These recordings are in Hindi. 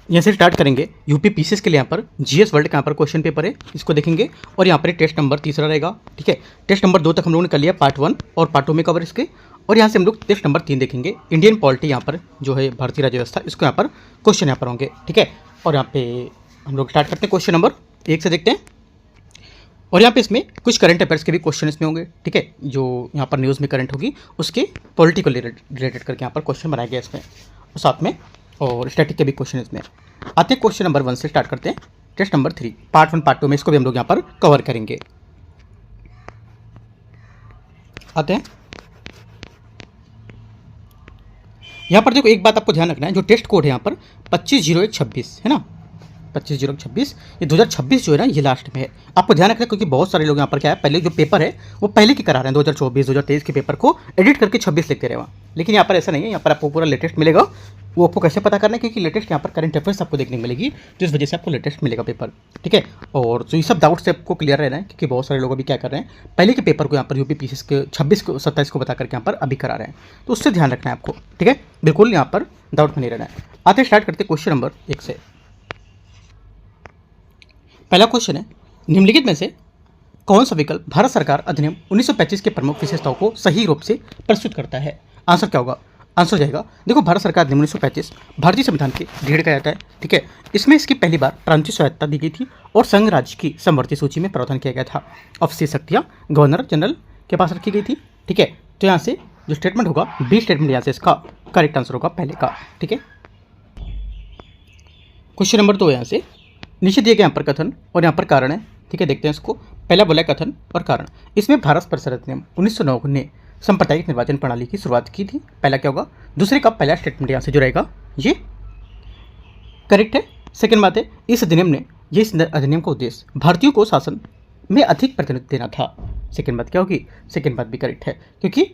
यहाँ से स्टार्ट करेंगे। यूपी पीसीएस के लिए यहाँ पर जीएस वर्ल्ड का यहाँ पर क्वेश्चन पेपर है, इसको देखेंगे। और यहाँ पर टेस्ट नंबर 3 रहेगा, ठीक है। टेस्ट नंबर 2 तक हम लोगों ने कर लिया पार्ट 1 और पार्ट 2 में कवर इसके। और यहाँ से हम लोग टेस्ट नंबर 3 देखेंगे। इंडियन पॉलिटी यहाँ पर जो है भारतीय राज्य व्यवस्था, इसको यहाँ पर क्वेश्चन यहाँ पर होंगे, ठीक है। और यहाँ पे हम लोग स्टार्ट करते हैं क्वेश्चन नंबर 1 से देखते हैं। और यहाँ पे इसमें कुछ करंट अफेयर्स के भी क्वेश्चन इसमें होंगे, ठीक है। जो यहाँ पर न्यूज़ में करंट होगी उसके पॉलिटिकल रिलेटेड करके यहाँ पर क्वेश्चन बनाया गया इसमें, और साथ में और स्टैटिक के भी क्वेश्चन इसमें आते हैं। क्वेश्चन नंबर 1 से स्टार्ट करते हैं। टेस्ट नंबर 3 पार्ट 1 पार्ट 2 में इसको भी हम लोग यहाँ पर कवर करेंगे। आते हैं यहाँ पर। देखो एक बात आपको ध्यान रखना है, जो टेस्ट कोड है यहाँ पर 250126 है ना, 250126, ये 2026 जो है ना ये लास्ट में है। आपको ध्यान रखना है क्योंकि बहुत सारे लोग यहाँ पर क्या है, पहले जो पेपर है वो पहले की करा रहे हैं, 2024 2023 के पेपर को एडिट करके 26 लिखते रहे वहाँ। लेकिन यहाँ पर ऐसा नहीं है, यहाँ पर आपको पूरा लेटेस्ट मिलेगा। वो आपको कैसे पता करना है, क्योंकि लेटेस्ट यहाँ पर करंट अफेयर्स आपको देखने को मिलेगी, तो इस वजह से आपको लेटेस्ट मिलेगा पेपर, ठीक है। और तो ये सब डाउट से आपको क्लियर रहना है, क्योंकि बहुत सारे लोग अभी क्या कर रहे हैं, पहले के पेपर को यहाँ पर यूपी पीसीएस के 26 को 27 को बता करके यहाँ पर अभी करा रहे हैं, तो उससे ध्यान रखना है आपको, ठीक है। बिल्कुल यहाँ पर डाउट में नहीं रहना है। आते स्टार्ट करते क्वेश्चन नंबर 1 से। पहला क्वेश्चन है, निम्नलिखित में से कौन सा विकल्प भारत सरकार अधिनियम 1935 के प्रमुख विशेषताओं को सही रूप से प्रस्तुत करता है? आंसर क्या होगा? आंसर जाएगा, देखो भारत सरकार अधिनियम 1935 भारतीय संविधान की रीढ़ कहा जाता है, ठीक है। इसमें इसकी पहली बार प्रांतीय स्वायत्तता दी गई थी और संघ राज्य की समवर्ती सूची में प्रावधान किया गया था। ऑफिसियल शक्तियाँ गवर्नर जनरल के पास रखी गई थी, ठीक है। तो यहाँ से जो स्टेटमेंट होगा, बी स्टेटमेंट यहाँ से इसका करेक्ट आंसर होगा पहले का, ठीक है। क्वेश्चन नंबर 2 यहाँ से नीचे दिए गए यहाँ पर कथन और यहाँ पर कारण है, ठीक है। देखते हैं इसको। पहला बोला कथन और कारण। इसमें भारत परिषद अधिनियम 1909 ने सांप्रदायिक निर्वाचन प्रणाली की शुरुआत की थी। पहला क्या होगा? दूसरे का पहला स्टेटमेंट यहाँ से जो रहेगा ये करेक्ट है। सेकंड बात है, इस अधिनियम ने इस अधिनियम का उद्देश्य भारतीयों को शासन में अधिक प्रतिनिधित्व देना था। सेकंड बात क्या होगी? सेकंड बात भी करेक्ट है, क्योंकि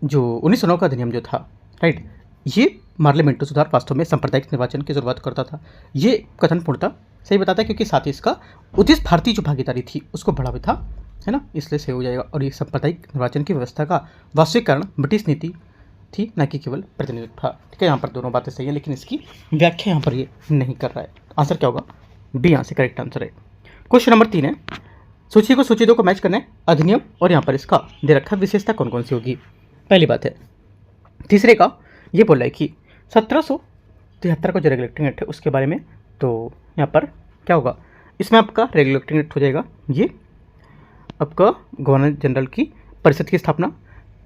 जो 1909 का अधिनियम जो था, राइट, ये पार्लियामेंट्री सुधार वास्तव में सांप्रदायिक निर्वाचन की शुरुआत करता था। ये कथन पूर्णतः सही बताता है, क्योंकि साथ ही इसका उद्देश्य भारतीय जो भागीदारी थी उसको बढ़ावा था, है ना, इसलिए सही हो जाएगा। और ये सांप्रदायिक निर्वाचन की व्यवस्था का वास्तविकरण ब्रिटिश नीति थी, न कि केवल प्रतिनिधित्व था, ठीक है। यहाँ पर दोनों बातें सही है, लेकिन इसकी व्याख्या यहाँ पर ये नहीं कर रहा है। आंसर क्या होगा? बी यहाँ से करेक्ट आंसर है। क्वेश्चन नंबर 3 है, सूची को सूची 2 को मैच करना है अधिनियम और यहाँ पर इसका दे रखा विशेषता कौन कौन सी होगी। पहली बात है, तीसरे का ये बोला है कि 1773 का जो रेगुलेटिंग एक्ट है उसके बारे में, तो यहाँ पर क्या होगा? इसमें आपका रेगुलेटिंग एक्ट हो जाएगा ये आपका गवर्नर जनरल की परिषद की स्थापना।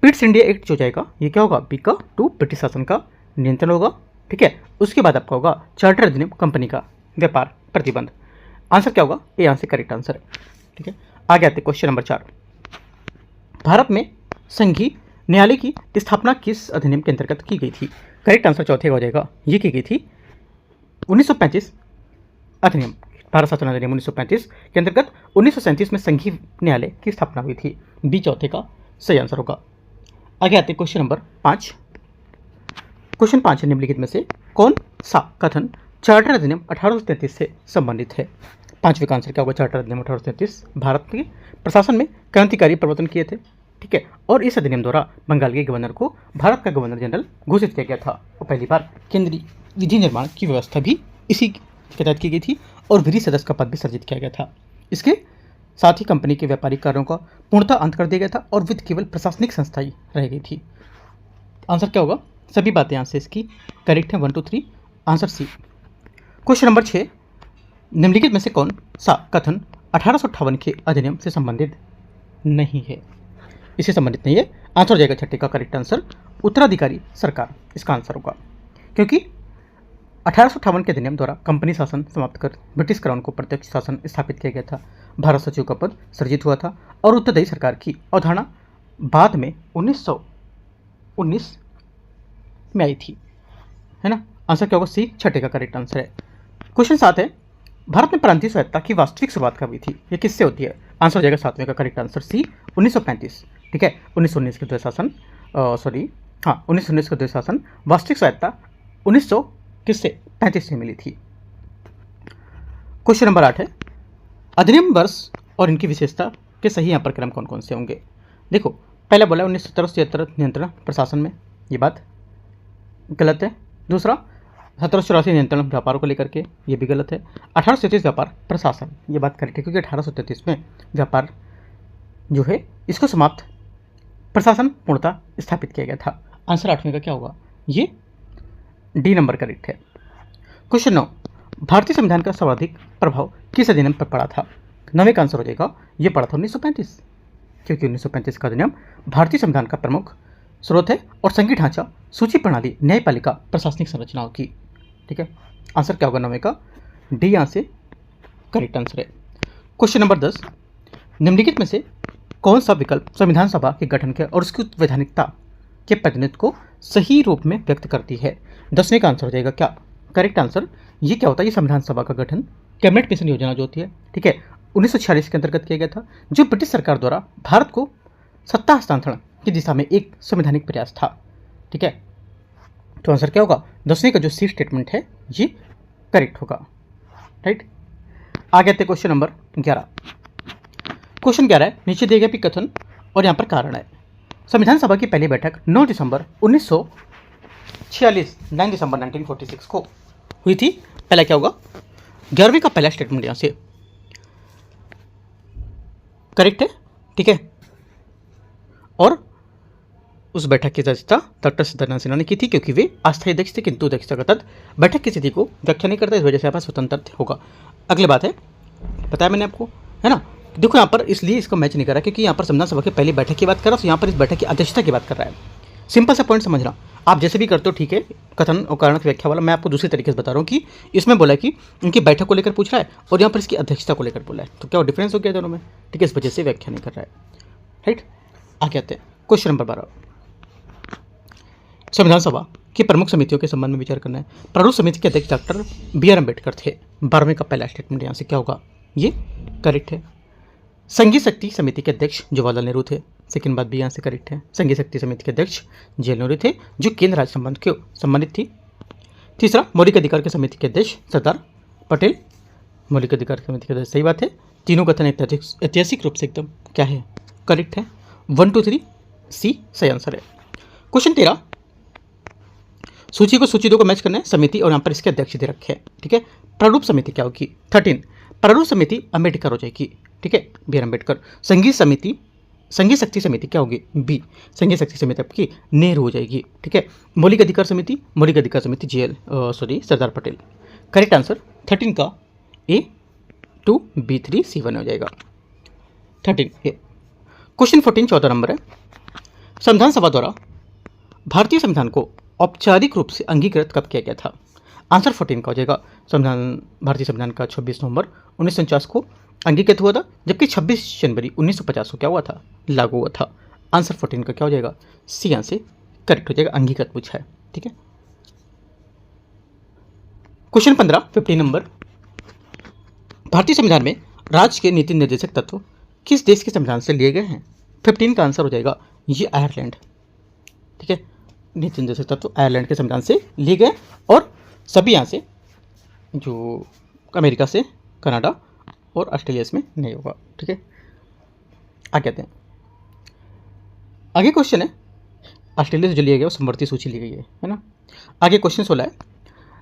पिट्स इंडिया एक्ट जो जाएगा ये क्या होगा? बी का टू ब्रिटिश शासन का नियंत्रण होगा, ठीक है। उसके बाद आपका होगा चार्टर अधिनियम कंपनी का व्यापार प्रतिबंध। आंसर क्या होगा? ये यहाँ से करेक्ट आंसर है, ठीक है। आगे आते क्वेश्चन नंबर 4। भारत में संघीय न्यायालय की स्थापना किस अधिनियम के अंतर्गत की गई थी? करेक्ट आंसर चौथे का हो जाएगा, ये की गई थी 1935 अधिनियम, भारत शासन अधिनियम 1935 के अंतर्गत 1937 में संघीय न्यायालय की स्थापना हुई थी। बी चौथे का सही आंसर होगा। आगे आते क्वेश्चन नंबर 5। क्वेश्चन 5 है, निम्नलिखित में से कौन सा कथन चार्टर अधिनियम 1833 से संबंधित है? पांचवे का आंसर क्या होगा? चार्टर अधिनियम 1833 भारत के प्रशासन में क्रांतिकारी परिवर्तन किए थे, ठीक है। और इस अधिनियम द्वारा बंगाल के गवर्नर को भारत का गवर्नर जनरल घोषित किया गया था और पहली बार केंद्रीय विधि निर्माण की व्यवस्था भी इसी के तहत की गई थी और विधि सदस्य का पद भी सर्जित किया गया था। इसके साथ ही कंपनी के व्यापारिक कार्यों का पूर्णतः अंत कर दिया गया था और वित्त केवल प्रशासनिक संस्था ही रह गई थी। आंसर क्या होगा? सभी बातें यहाँ से इसकी करेक्ट है, 1 2 3, आंसर सी। क्वेश्चन नंबर 6, निम्नलिखित में से कौन सा कथन 1858 के अधिनियम से संबंधित नहीं है? इससे संबंधित नहीं है। आंसर हो जाएगा छठे का करेक्ट आंसर, उत्तराधिकारी सरकार इसका आंसर होगा, क्योंकि 1858 के अधिनियम द्वारा कंपनी शासन समाप्त कर ब्रिटिश क्राउन को प्रत्यक्ष शासन स्थापित किया गया था। भारत सचिव का पद सृजित हुआ था और उत्तरदायी सरकार की अवधारणा बाद में 1919 में आई थी, है ना। आंसर क्या होगा? सी छठे का करेक्ट आंसर है। क्वेश्चन 7 है, भारत में प्रांतीय स्वायत्तता की वास्तविक शुरुआत कब हुई थी? ये किससे होती है? आंसर हो जाएगा 7वें का करेक्ट आंसर सी 1935, ठीक है। 1919 के द्वैशासन 1919 का द्वैशासन वास्तविक स्वायत्तता 1935 से मिली थी। क्वेश्चन नंबर 8 है, अधिनियम वर्ष और इनकी विशेषता के सही यहाँ पर क्रम कौन कौन से होंगे? देखो पहला बोला 1977 नियंत्रण प्रशासन में, ये बात गलत है। दूसरा 1784 नियंत्रण व्यापार को लेकर के, ये भी गलत है। 1833 व्यापार प्रशासन, ये बात करेक्ट है क्योंकि 1833 में व्यापार जो है इसको समाप्त, प्रशासन पूर्णतः स्थापित किया गया था। आंसर 8वें का क्या होगा, ये डी नंबर करेक्ट है। क्वेश्चन 9, भारतीय संविधान का सर्वाधिक प्रभाव किस अधिनियम पर पड़ा था? 9वें का आंसर हो जाएगा, ये पड़ा था 1935, क्योंकि 1935 का अधिनियम भारतीय संविधान का प्रमुख स्रोत है और संघीय ढांचा, सूची प्रणाली, न्यायपालिका, प्रशासनिक संरचनाओं की। ठीक है, आंसर क्या होगा 9वें का, डी यहाँ से करेक्ट आंसर है। क्वेश्चन नंबर 10, निम्नलिखित में से कौन सा विकल्प संविधान सभा के गठन के और उसकी वैधानिकता के प्रतिनिधित्व को सही रूप में व्यक्त करती है? 10वें का आंसर हो जाएगा क्या करेक्ट आंसर, ये क्या होता है, ये संविधान सभा का गठन कैबिनेट मिशन योजना जो होती है, ठीक है, 1946 के अंतर्गत किया गया था, जो ब्रिटिश सरकार द्वारा भारत को सत्ता हस्तांतरण की दिशा में एक संवैधानिक प्रयास था। ठीक है, तो आंसर क्या होगा, 10वें का जो सी स्टेटमेंट है ये करेक्ट होगा। राइट, आगे आते क्वेश्चन नंबर 11। क्वेश्चन 11 है, नीचे दिए गए कथन और यहाँ पर कारण है। संविधान सभा की पहली बैठक 9 दिसंबर 1946 9 दिसंबर 1946 को हुई थी। पहला क्या होगा, 11वीं का पहला स्टेटमेंट यहाँ से करेक्ट है। ठीक है, और उस बैठक की अध्यक्षता डॉक्टर सत्यनारायण सिन्हा ने की थी, क्योंकि वे अस्थायी अध्यक्ष थे, किंतु अध्यक्षता का तद बैठक की स्थिति को व्याख्या नहीं करता, इस वजह से यहाँ पर स्वतंत्र होगा। अगली बात है, बताया मैंने आपको, है ना, देखो यहाँ पर इसलिए इसको मैच नहीं कर रहा क्योंकि यहाँ पर संविधान सभा की पहली बैठक की बात कर रहा है, तो यहाँ पर इस बैठक की अध्यक्षता की बात कर रहा है। सिंपल सा पॉइंट समझना, आप जैसे भी करते हो, ठीक है, कथन और कारण की व्याख्या वाला, मैं आपको दूसरे तरीके से बता रहा हूँ कि इसमें बोला कि उनकी बैठक को लेकर पूछ रहा है और यहाँ पर इसकी अध्यक्षता को लेकर बोला है, तो क्या डिफरेंस हो गया दोनों में? ठीक है, इस वजह से व्याख्या नहीं कर रहा है। राइट, आगे आते हैं क्वेश्चन नंबर 12। संविधान सभा की प्रमुख समितियों के संबंध में विचार करना है। प्रारूप समिति के अध्यक्ष डॉक्टर बी आर अम्बेडकर थे। 12वें का पहला स्टेटमेंट यहाँ से क्या होगा, ये करेक्ट है। संघीय शक्ति समिति के अध्यक्ष जवाहरलाल नेहरू थे। सेकंड बात भी यहाँ से करेक्ट है, संघीय शक्ति समिति के अध्यक्ष जवाहरलाल नेहरू थे, जो केंद्र राज्य संबंध के संबंधित थी। तीसरा, मौलिक अधिकार की समिति के अध्यक्ष सरदार पटेल। मौलिक अधिकार समिति के अध्यक्ष, सही बात है। तीनों कथन ऐतिहासिक रूप से एकदम क्या है, करेक्ट है। 1 2 3 सी सही आंसर है। क्वेश्चन 13, सूची दो को मैच करना है, समिति और यहाँ पर इसके अध्यक्ष दे रखे हैं। ठीक है, प्रारूप समिति क्या होगी, 13 प्रारूप समिति अम्बेडकर हो जाएगी। ठीक है, बी आर अम्बेडकर। संघीय शक्ति समिति क्या होगी, बी संघीय शक्ति समिति आपकी नेहरू हो जाएगी। ठीक है, मौलिक अधिकार समिति सरदार पटेल। करेक्ट आंसर 13 का A2 B3 C1 हो जाएगा, 13 ए। क्वेश्चन 14 14 नंबर है, संविधान सभा द्वारा भारतीय संविधान को औपचारिक रूप से अंगीकृत कब किया गया था? आंसर 14 का हो जाएगा, भारतीय संविधान का 26 नवंबर 1949 को अंगीकृत हुआ था, जबकि 26 जनवरी 1950 को क्या हुआ था, लागू हुआ था। आंसर 14 का क्या हो जाएगा, सी यहाँ से करेक्ट हो जाएगा, अंगीकृत पूछा है। ठीक है, क्वेश्चन 15 नंबर, भारतीय संविधान में राज्य के नीति निर्देशक तत्व किस देश के संविधान से लिए गए हैं? 15 का आंसर हो जाएगा ये आयरलैंड। ठीक है, नीति निर्देशक तत्व आयरलैंड के संविधान से लिए गए और सभी यहाँ से जो अमेरिका से, कनाडा और ऑस्ट्रेलिया में नहीं होगा। ठीक है, आगे आते हैं। आगे क्वेश्चन है, ऑस्ट्रेलिया से जो लिया गया वो समवर्ती सूची ली गई है ना। आगे क्वेश्चन 16 है,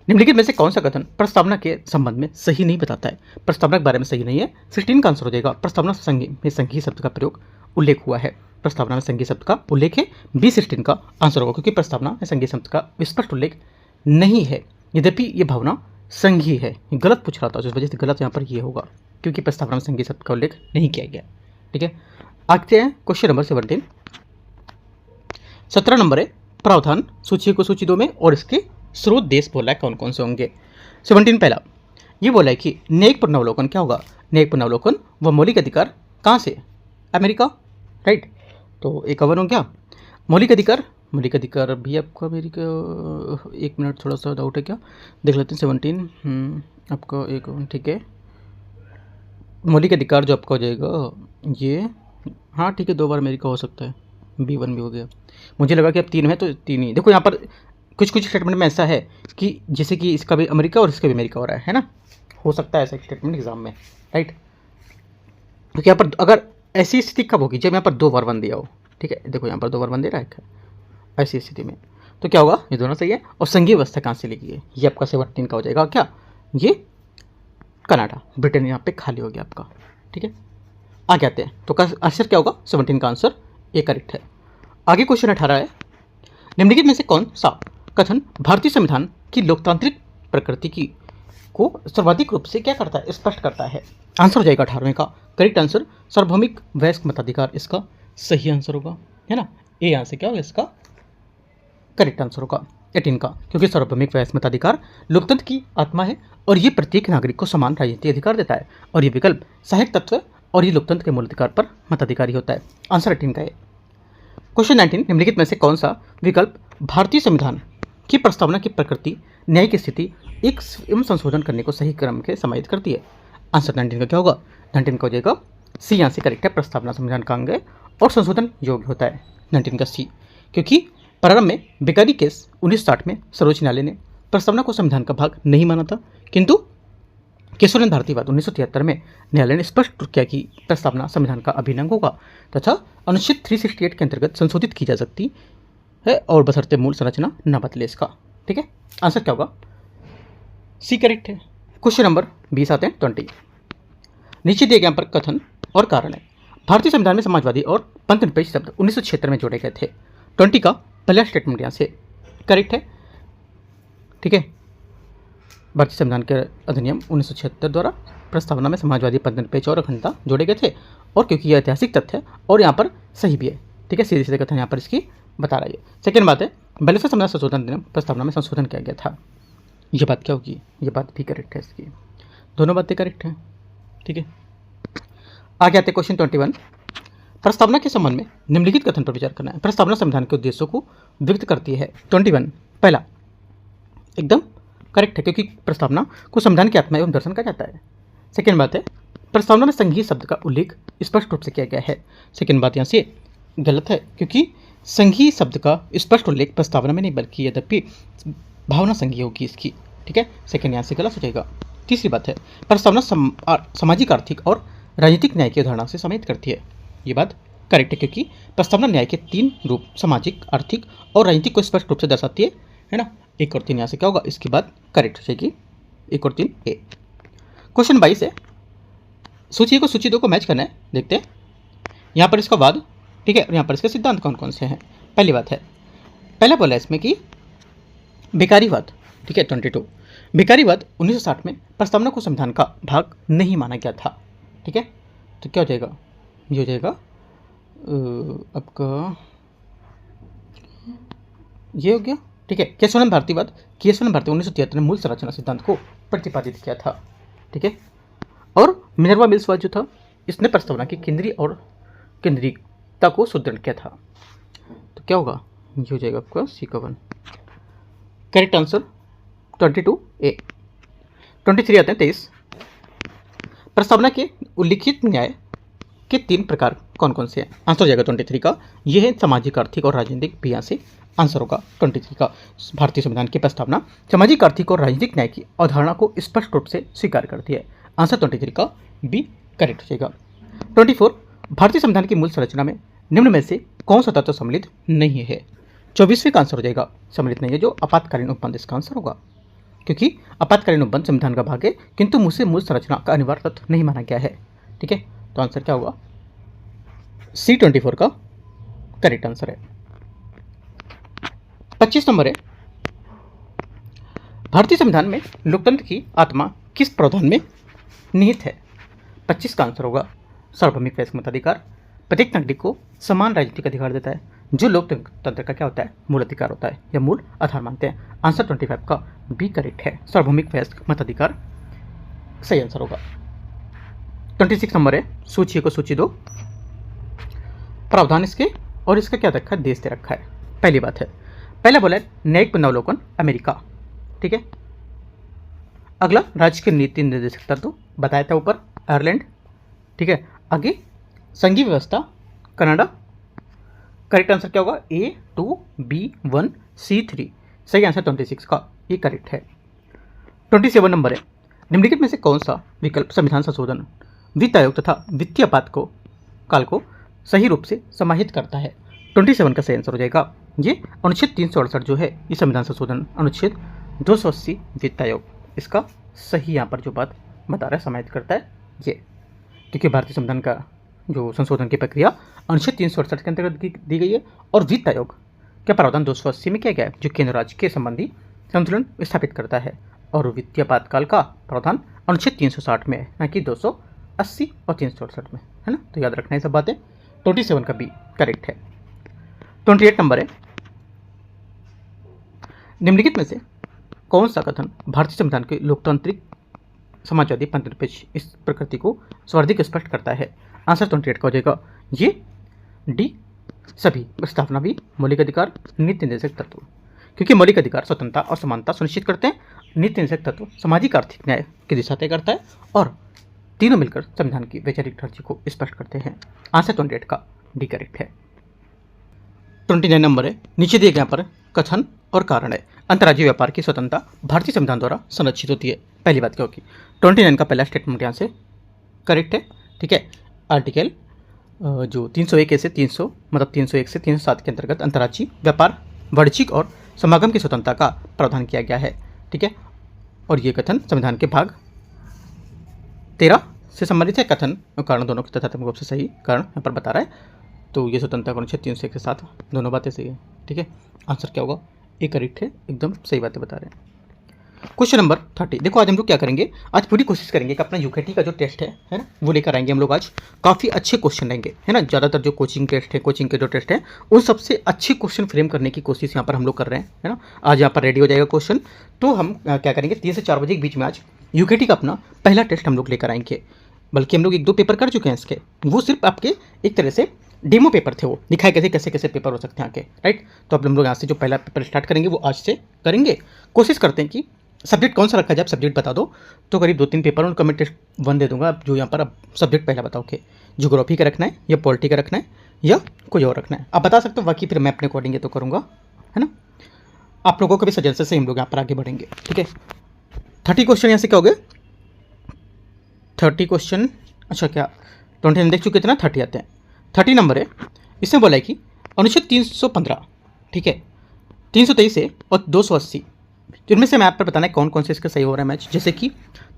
निम्नलिखित में से कौन सा कथन प्रस्तावना के संबंध में सही नहीं बताता है? प्रस्तावना के बारे में सही नहीं है, 16 का आंसर हो जाएगा, प्रस्तावना में संघीय शब्द का प्रयोग उल्लेख हुआ है। प्रस्तावना में संघीय शब्द का उल्लेख है, बी 16 का आंसर होगा, क्योंकि प्रस्तावना में संघीय शब्द का स्पष्ट उल्लेख नहीं है, यद्यपि ये भावना संघीय है। गलत पूछ रहा था, इस वजह से गलत यहाँ पर ये होगा, क्योंकि प्रस्तावना में संघीय शब्द का उल्लेख नहीं किया गया। ठीक है, आगे हैं क्वेश्चन नंबर 17। 17 नंबर है, प्रावधान सूची को सूची 2 में और इसके स्रोत देश बोला है कौन कौन से होंगे। 17 पहला ये बोला है कि न्यायिक पुनरावलोकन क्या होगा, न्यायिक पुनरावलोकन व मौलिक अधिकार कहाँ से, अमेरिका। राइट, तो 51 हो गया। मौलिक अधिकार भी आपका अमेरिका, एक मिनट थोड़ा सा डाउट है क्या, देख लेते हैं। 17 आपका एक, ठीक है, मौलिक अधिकार जो आपका हो जाएगा ये, हाँ ठीक है, 2 बार अमेरिका हो सकता है, B1 भी हो गया। मुझे लगा कि अब 3 है तो 3 ही। देखो यहाँ पर कुछ स्टेटमेंट में ऐसा है कि जैसे कि इसका भी अमेरिका और इसका भी अमेरिका हो रहा है ना, हो सकता है ऐसा स्टेटमेंट एग्जाम में। राइट, क्योंकि यहाँ पर अगर ऐसी स्थिति कब होगी, जब यहाँ पर 2 बार 1 दिया हो। ठीक है, देखो यहाँ पर 2 बार 1 दे रहा है, ऐसी स्थिति में तो क्या होगा, ये दोनों सही है। और संघीय व्यवस्था कहाँ से ली गई है, ये आपका 17 का हो जाएगा। क्या, ये कनाडा, ब्रिटेन यहाँ पे खाली हो गया आपका। ठीक है, आगे आते हैं। तो आंसर क्या होगा, 17 का आंसर ए करेक्ट है। आगे क्वेश्चन 18 है, निम्नलिखित में से कौन सा कथन भारतीय संविधान की लोकतांत्रिक प्रकृति की को सर्वाधिक रूप से क्या करता है, स्पष्ट करता है। आंसर हो जाएगा 18वें का करेक्ट आंसर, सार्वभौमिक वयस्क मताधिकार इसका सही आंसर होगा, है ना। ए आंसर क्या होगा इसका, करेक्ट आंसर होगा 18 का, क्योंकि सार्वभौमिक वयस्क मताधिकार लोकतंत्र की आत्मा है और ये प्रत्येक नागरिक को समान राजनीतिक अधिकार देता है, और ये विकल्प सहायक तत्व है, और ये लोकतंत्र के मूल अधिकार पर मताधिकारी होता है। आंसर 18 का है। क्वेश्चन 19, निम्नलिखित में से कौन सा विकल्प भारतीय संविधान की प्रस्तावना की प्रकृति, न्याय की स्थिति एक एवं संशोधन करने को सही क्रम के समाहित करती है। आंसर 19 का क्या होगा, 19 का हो जाएगा सी, यहाँ से करेक्ट है। प्रस्तावना संविधान का अंग है और संशोधन योग्य होता है, 19 का सी, क्योंकि प्रारंभ में बेकारी केस 1960 में सर्वोच्च न्यायालय ने प्रस्तावना को संविधान का भाग नहीं माना था, किंतु केशवानंद भारतीवाद 1973 में न्यायालय ने स्पष्ट किया कि प्रस्तावना संविधान का अभिन्न अंग होगा तथा अनुच्छेद 368 के अंतर्गत संशोधित की जा सकती है, और बशर्ते मूल संरचना न बदले इसका। ठीक है, आंसर क्या होगा, सी करेक्ट है। क्वेश्चन नंबर 20 आते हैं 20, नीचे दिए गए पर कथन और कारण है। भारतीय संविधान में समाजवादी और पंथनिरपेक्ष शब्द 1976 में जोड़े गए थे। 20 का पहला स्टेटमेंट यहाँ से करेक्ट है। ठीक है, भारतीय संविधान के अधिनियम 1976 द्वारा प्रस्तावना में समाजवादी, पंथनिरपेक्ष और अखंडता जोड़े गए थे, और क्योंकि यह ऐतिहासिक तथ्य है और यहाँ पर सही भी है। ठीक है, सीधे सीधे कथन यहाँ पर इसकी बता रहा है। सेकेंड बात है, बालेश्वर संविधान संशोधन अधिनियम प्रस्तावना में संशोधन किया गया था, ये बात क्या होगी, ये बात भी करेक्ट है इसकी, दोनों बातें करेक्ट हैं। ठीक है, आगे आते क्वेश्चन 21, प्रस्तावना के संबंध में निम्नलिखित कथन पर विचार करना है। प्रस्तावना संविधान के उद्देश्यों को व्यक्त करती है। 21 पहला एकदम करेक्ट है, क्योंकि प्रस्तावना को संविधान की आत्मा एवं दर्शन कहा जाता है। सेकेंड बात है, प्रस्तावना में संघीय शब्द का उल्लेख स्पष्ट रूप से किया गया है। सेकेंड बात यहाँ से गलत है, क्योंकि संघीय शब्द का स्पष्ट उल्लेख प्रस्तावना में नहीं बल्कि यद्यपि भावना संघीय होगी इसकी। ठीक है, सेकेंड यहाँ से गलत हो जाएगा। तीसरी बात है, प्रस्तावना सामाजिक, आर्थिक और राजनीतिक न्याय की अवधारणा से समाहित करती है, ये बात करेक्ट है, क्योंकि प्रस्तावना न्याय के 3 रूप सामाजिक, आर्थिक और राजनीतिक को स्पष्ट रूप से दर्शाती है ना। 1 और 3 यहाँ से क्या होगा, इसकी बात करेक्ट हो जाएगी, 1 और 3 ए। क्वेश्चन 22 है, सूची को सूची 2 को मैच करना है। देखते हैं यहाँ पर इसका वाद, ठीक है, और यहाँ पर इसके सिद्धांत कौन कौन से हैं। पहली बात है, पहला बोला इसमें कि बेकारीवाद। ठीक है, 22 बेकारीवाद 1960 में प्रस्तावना को संविधान का भाग नहीं माना गया था। ठीक है, तो क्या हो जाएगा, ये हो जाएगा आपका ये हो गया। ठीक है, केशवानंद भारतीवाद, केशवानंद भारती 1973 में मूल संरचना सिद्धांत को प्रतिपादित किया था। ठीक है, और मिनर्वा मिल्सवाद जो था, इसने प्रस्तावना की केंद्रीयता को सुदृढ़ किया था। तो क्या होगा, ये हो जाएगा आपका सी का 1 करेक्ट आंसर 22 ए। 23 आते हैं 23, प्रस्तावना के उल्लिखित न्याय के 3 प्रकार कौन कौन से हैं। आंसर हो जाएगा 23 का, यह है सामाजिक, आर्थिक और राजनीतिक, भी यहाँ से आंसर होगा 23 का। भारतीय संविधान की प्रस्तावना सामाजिक, आर्थिक और राजनीतिक न्याय की अवधारणा को स्पष्ट रूप से स्वीकार करती है। आंसर 23 का बी करेक्ट हो जाएगा। 24, भारतीय संविधान की मूल संरचना में निम्न में से कौन सा तत्व सम्मिलित नहीं है। 24वें का आंसर हो जाएगा सम्मिलित नहीं है, जो आपातकालीन उपबंध इसका आंसर होगा, क्योंकि आपातकालीन उपबंध संविधान का भाग है, किंतु मुझसे मूल संरचना का अनिवार्य तत्व नहीं माना गया है। ठीक है, तो आंसर क्या होगा, सी 24 का करेक्ट आंसर है। 25 नंबर है, भारतीय संविधान में लोकतंत्र की आत्मा किस प्रावधान में निहित है। 25 का आंसर होगा सार्वभौमिक वयस्क मताधिकार प्रत्येक नागरिक को समान राजनीतिक अधिकार देता है, जो लोकतंत्र का क्या होता है, मूल अधिकार होता है या मूल आधार मानते हैं। आंसर 25 का बी करेक्ट है, सार्वभौमिक वयस्क मताधिकार सही आंसर होगा। 26 नंबर है, सूची को सूची 2, प्रावधान इसके और इसका क्या रखा है, देश दे रखा है। पहली बात है, पहला बोला है न्यायिक पुनरावलोकन अमेरिका। ठीक है, अगला राज्य के नीति निर्देशक तत्व बताया था ऊपर, आयरलैंड। ठीक है, आगे संघीय व्यवस्था कनाडा। करेक्ट आंसर क्या होगा, A2 B1 C3 सही आंसर 26 का ये करेक्ट है। 27 नंबर है, निम्नलिखित में से कौन सा विकल्प संविधान संशोधन, वित्त आयोग तथा वित्तीय आपात काल को सही रूप से समाहित करता है। 27 का सही आंसर हो जाएगा ये अनुच्छेद 368 जो है ये संविधान संशोधन अनुच्छेद 280 वित्त आयोग, इसका सही यहाँ पर जो बात बता रहा है समाहित करता है ये, क्योंकि भारतीय संविधान का जो संशोधन की प्रक्रिया अनुच्छेद 368 के अंतर्गत दी गई है और वित्त आयोग का प्रावधान 280 में किया गया है जो केंद्र राज्य के संबंधी संतुलन स्थापित करता है, और वित्तीय आपातकाल का प्रावधान अनुच्छेद 360 में है, न कि 280 और 368 में, है ना। तो याद रखना है सब बातें। 27 का बी करेक्ट है। 28 नंबर है, निम्नलिखित में से कौन सा कथन भारतीय संविधान के लोकतांत्रिक समाजवादी पंथनिरपेक्ष इस प्रकृति को सर्वाधिक स्पष्ट करता है। आंसर 28 का हो जाएगा ये डी सभी प्रस्तावना भी मौलिक अधिकार नीति निर्देशक तत्व, क्योंकि मौलिक अधिकार स्वतंत्रता और समानता सुनिश्चित करते हैं, नीति निर्देशक तत्व सामाजिक आर्थिक न्याय की दिशा तय करता है, और तीनों मिलकर संविधान की वैचारिक ढांचे को स्पष्ट करते हैं। आंसर 28 का डी करेक्ट है। 29 नंबर है, नीचे दिए गए पर कथन और कारण है अंतर्राज्यीय व्यापार की स्वतंत्रता भारतीय संविधान द्वारा संरक्षित होती है। पहली बात क्या होगी, 29 का पहला स्टेटमेंट यहाँ से करेक्ट है, ठीक है। आर्टिकल जो 301 से 300 मतलब 301 से 307 के अंतर्गत अंतर्राज्यीय व्यापार, वाणिज्यिक और समागम की स्वतंत्रता का प्रावधान किया गया है, ठीक है। और ये कथन संविधान के भाग 13 से संबंधित है। कथन और कारण दोनों के तथ्यात्मक रूप से सही कारण यहाँ पर बता रहा है, तो ये स्वतंत्रता का अनुच्छेद 301 के साथ दोनों बातें सही है, ठीक है। आंसर क्या होगा, ये करेक्ट है, एकदम सही बातें बता रहे हैं। क्वेश्चन नंबर 30, देखो आज हम लोग क्या करेंगे, आज पूरी कोशिश करेंगे कि अपना यूकेटी का जो टेस्ट है ना, वो लेकर आएंगे हम लोग। आज काफ़ी अच्छे क्वेश्चन लेंगे, है ना। ज़्यादातर जो कोचिंग टेस्ट है, कोचिंग के जो टेस्ट है, उन सबसे अच्छे क्वेश्चन फ्रेम करने की कोशिश यहाँ पर हम लोग कर रहे हैं, है ना। आज यहाँ पर रेडी हो जाएगा क्वेश्चन, तो हम क्या करेंगे 3 से 4 बजे के बीच में आज यूकेटी का अपना पहला टेस्ट हम लोग लेकर आएंगे। बल्कि हम लोग 1-2 पेपर कर चुके हैं इसके, वो सिर्फ आपके एक तरह से डेमो पेपर थे, वो दिखाए कैसे कैसे पेपर हो सकते हैं आके, राइट। तो अब हम लोग यहाँ से जो पहला पेपर स्टार्ट करेंगे वो आज से करेंगे। कोशिश करते हैं कि सब्जेक्ट कौन सा रखा जाए, आप सब्जेक्ट बता दो, तो करीब 2-3 पेपर उनका मैं टेस्ट 1 दे दूंगा। जो यहाँ पर अब सब्जेक्ट पहला बताओ कि ज्योग्राफी का रखना है या पॉलिटी का रखना है या कोई और रखना है, आप बता सकते हो। बाकी फिर मैं अपने अकॉर्डिंग तो करूँगा, है ना। आप लोगों के भी सजेशन से हम लोग यहाँ पर आगे बढ़ेंगे, ठीक है। 30 क्वेश्चन यहाँ से क्या हो गए, 30 क्वेश्चन, अच्छा क्या 29 देख चुके थे ना, 30 आते हैं। 30 नंबर है, इसमें बोला है कि अनुच्छेद 315, ठीक है, 323 से और 280, जिनमें से मैं आप पर बताना है कौन कौन से इसका सही हो रहा है मैच। जैसे कि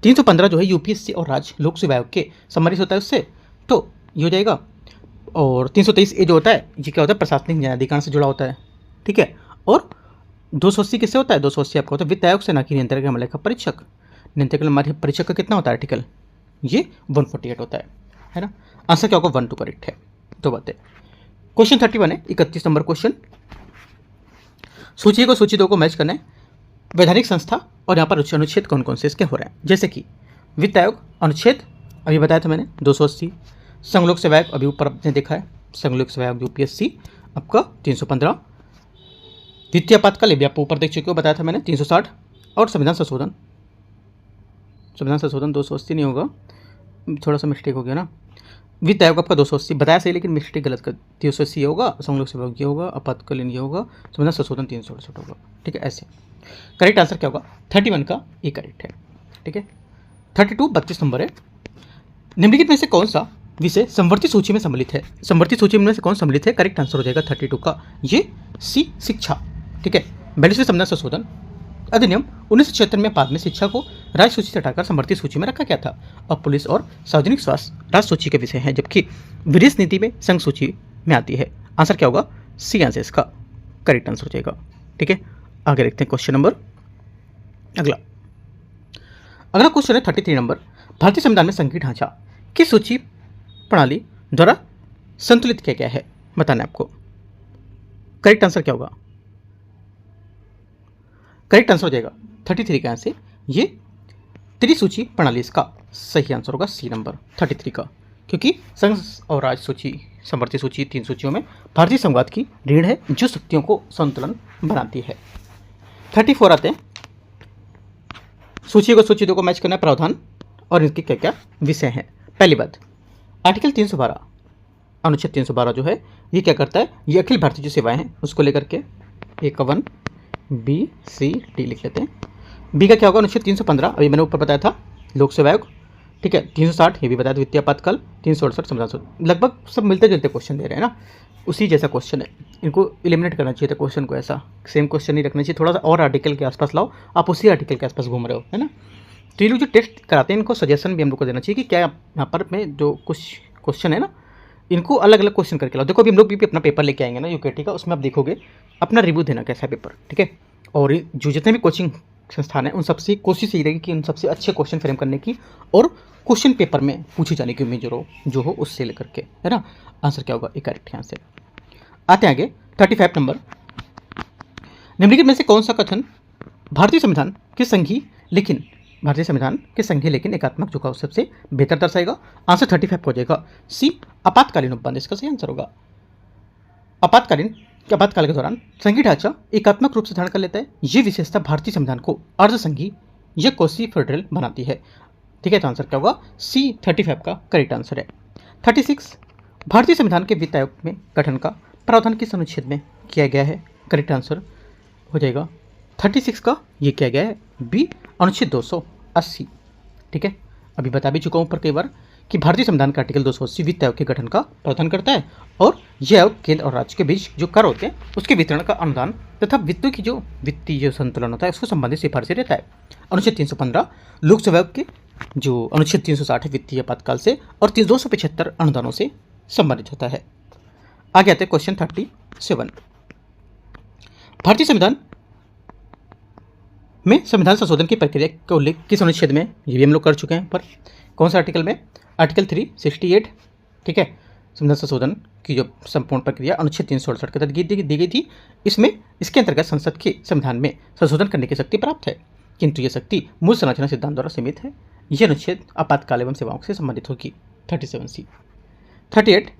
315 जो है यूपीएससी और राज्य लोक सेवा आयोग के सम्मानित होता है उससे, तो ये हो जाएगा। और 323 ये जो होता है ये क्या होता है, प्रशासनिक न्यायाधिकरण से जुड़ा होता है, ठीक है। और 280 किससे होता है, 280 आपका होता है वित्त आयोग से, ना कि नियंत्रक मामले का परीक्षक। नियंत्रक मामले परीक्षक का कितना होता है आर्टिकल, ये 148 होता है ना। आंसर क्या होगा, 1-2 करेक्ट है, 2 बातें। क्वेश्चन 31 है, 31 नंबर क्वेश्चन, सूची को सूची 2 को मैच करना है। वैधानिक संस्था और यहाँ पर अनुच्छेद कौन कौन से इसके हो रहे हैं, जैसे कि वित्त आयोग अनुच्छेद अभी बताया था मैंने 280, संघ लोक सेवा आयोग अभी ऊपर आपने देखा है, संघ लोक सेवा आयोग यूपीएससी आपका 315, वित्तीय आपातकाल भी आप ऊपर देख चुके हो, बताया था मैंने 360, और संविधान संशोधन 280 नहीं होगा, थोड़ा सा मिस्टेक हो गया ना। वित्त आयोग आपका 280 बताया सही, लेकिन मिस्टेक गलत कर, 380 ये होगा, संघ लोक सेवा ये होगा, आपातकालीन ये होगा, संविधान संशोधन 368 होगा, ठीक है। ऐसे करेक्ट आंसर क्या होगा, 31 का ये करेक्ट है, ठीक है। 32 नंबर है, निम्नलिखित में से कौन सा विषय समवर्ती सूची में सम्मिलित है, समवर्ती सूची में से कौन सम्मिलित है, करेक्ट आंसर हो जाएगा 32 का ये सी शिक्षा, ठीक है। 42वें संविधान संशोधन अधिनियम 1976 में बाद में शिक्षा को राज्य सूची से हटाकर समवर्ती सूची में रखा गया था। अब पुलिस और सार्वजनिक स्वास्थ्य राज्य सूची के विषय हैं, जबकि विदेश नीति में संघ सूची में आती है। आंसर क्या होगा, सी आंसर इसका करेक्ट आंसर हो जाएगा, ठीक है। आगे देखते हैं क्वेश्चन नंबर अगला क्वेश्चन है 33 नंबर, भारतीय संविधान में संघीय ढांचा किस सूची प्रणाली द्वारा संतुलित किया गया है, बताना है आपको। करेक्ट आंसर क्या होगा, करेक्ट आंसर हो जाएगा 33 का आंसर ये त्रिसूची प्रणाली, इसका सही आंसर होगा सी नंबर 33 का, क्योंकि संघ और राज्य सूची, समवर्ती सूची, 3 सूचियों में भारतीय संघवाद की रीढ़ है जो शक्तियों को संतुलन बनाती है। 34 आते हैं, सूची को सूची 2 को मैच करना है प्रावधान और इनके क्या क्या विषय हैं। पहली बात, आर्टिकल 312 अनुच्छेद 312 जो है ये क्या करता है, ये अखिल भारतीय जो सेवाएं हैं उसको लेकर के एक 1 बी सी डी लिख लेते हैं। बी का क्या होगा, अनुच्छेद 315 अभी मैंने ऊपर बताया था लोक सेवा आयोग, ठीक है। 360 ये भी बताया था वित्तीय आपातकाल, 368 संविधान, लगभग सब मिलते जुलते क्वेश्चन दे रहे हैं ना, उसी जैसा क्वेश्चन है। इनको एलिमिनेट करना चाहिए था क्वेश्चन को, ऐसा सेम क्वेश्चन नहीं रखना चाहिए, थोड़ा सा और आर्टिकल के आसपास लाओ, आप उसी आर्टिकल के आसपास घूम रहे हो, है ना। तो ये लोग जो टेस्ट कराते हैं इनको सजेशन भी हम लोग को देना चाहिए कि क्या यहाँ पर में जो कुछ क्वेश्चन है ना, इनको अलग अलग क्वेश्चन करके लाओ। देखो अभी हम लोग भी अपना पेपर लेके आएंगे ना यूकेटी का, उसमें आप देखोगे अपना रिव्यू देना कैसा है पेपर, ठीक है। और जो जितने भी कोचिंग संस्थान है उन सबसे कोशिश यही रहेगी कि उन सबसे अच्छे क्वेश्चन फ्रेम करने की और क्वेश्चन पेपर में पूछी जाने की उम्मीद जो हो उससे लेकर के, है ना। आंसर क्या होगा, एक करेक्ट आंसर। आते हैं आगे 35 नंबर। निम्नलिखित में से कौन सा कथन भारतीय संविधान के संघी लेकिन एकात्मक झुकाव सबसे बेहतर दर्शाएगा। आंसर 35 हो जाएगा सी, आपातकालीन उपबंध इसका सही आंसर होगा। आपातकाल के दौरान संघीय ढांचा एकात्मक रूप से धारण कर लेता है। ये विशेषता भारतीय संविधान को अर्धसंघी या कोसी फेडरल बनाती है, ठीक है। तो आंसर क्या होगा, सी 35 का करेक्ट आंसर है। 36 भारतीय संविधान के वित्त आयोग में गठन का प्रावधान किस अनुच्छेद में किया गया है। करेक्ट आंसर हो जाएगा 36 का ये किया गया है बी, अनुच्छेद 280, ठीक है। अभी बता भी चुका हूँ पर कई बार कि भारतीय संविधान का आर्टिकल 280 वित्त आयोग के गठन का प्रावधान करता है और यह आयोग केंद्र और राज्य के बीच जो कर होते हैं उसके वितरण का अनुदान तथा वित्तीय संतुलन होता है उसको संबंधित सिफारिशें रहता है। अनुच्छेद 315 लोकसेवा आयोग के जो अनुच्छेद 360 है वित्तीय आपातकाल से और 275 अनुदानों से संबंधित होता है। आगे आते हैं क्वेश्चन 37। भारतीय संविधान में संविधान संशोधन की प्रक्रिया का उल्लेख किस अनुच्छेद में, ये भी हम लोग कर चुके हैं, पर कौन सा आर्टिकल में, आर्टिकल 368, ठीक है। संविधान संशोधन की जो संपूर्ण प्रक्रिया अनुच्छेद 368 के तहत दी गई थी। इसके अंतर्गत संसद के संविधान में संशोधन करने की शक्ति प्राप्त है, किंतु यह शक्ति मूल संरचना सिद्धांत द्वारा सीमित है। यह अनुच्छेद आपातकाल एवं सेवाओं से संबंधित होगी। 37C। 38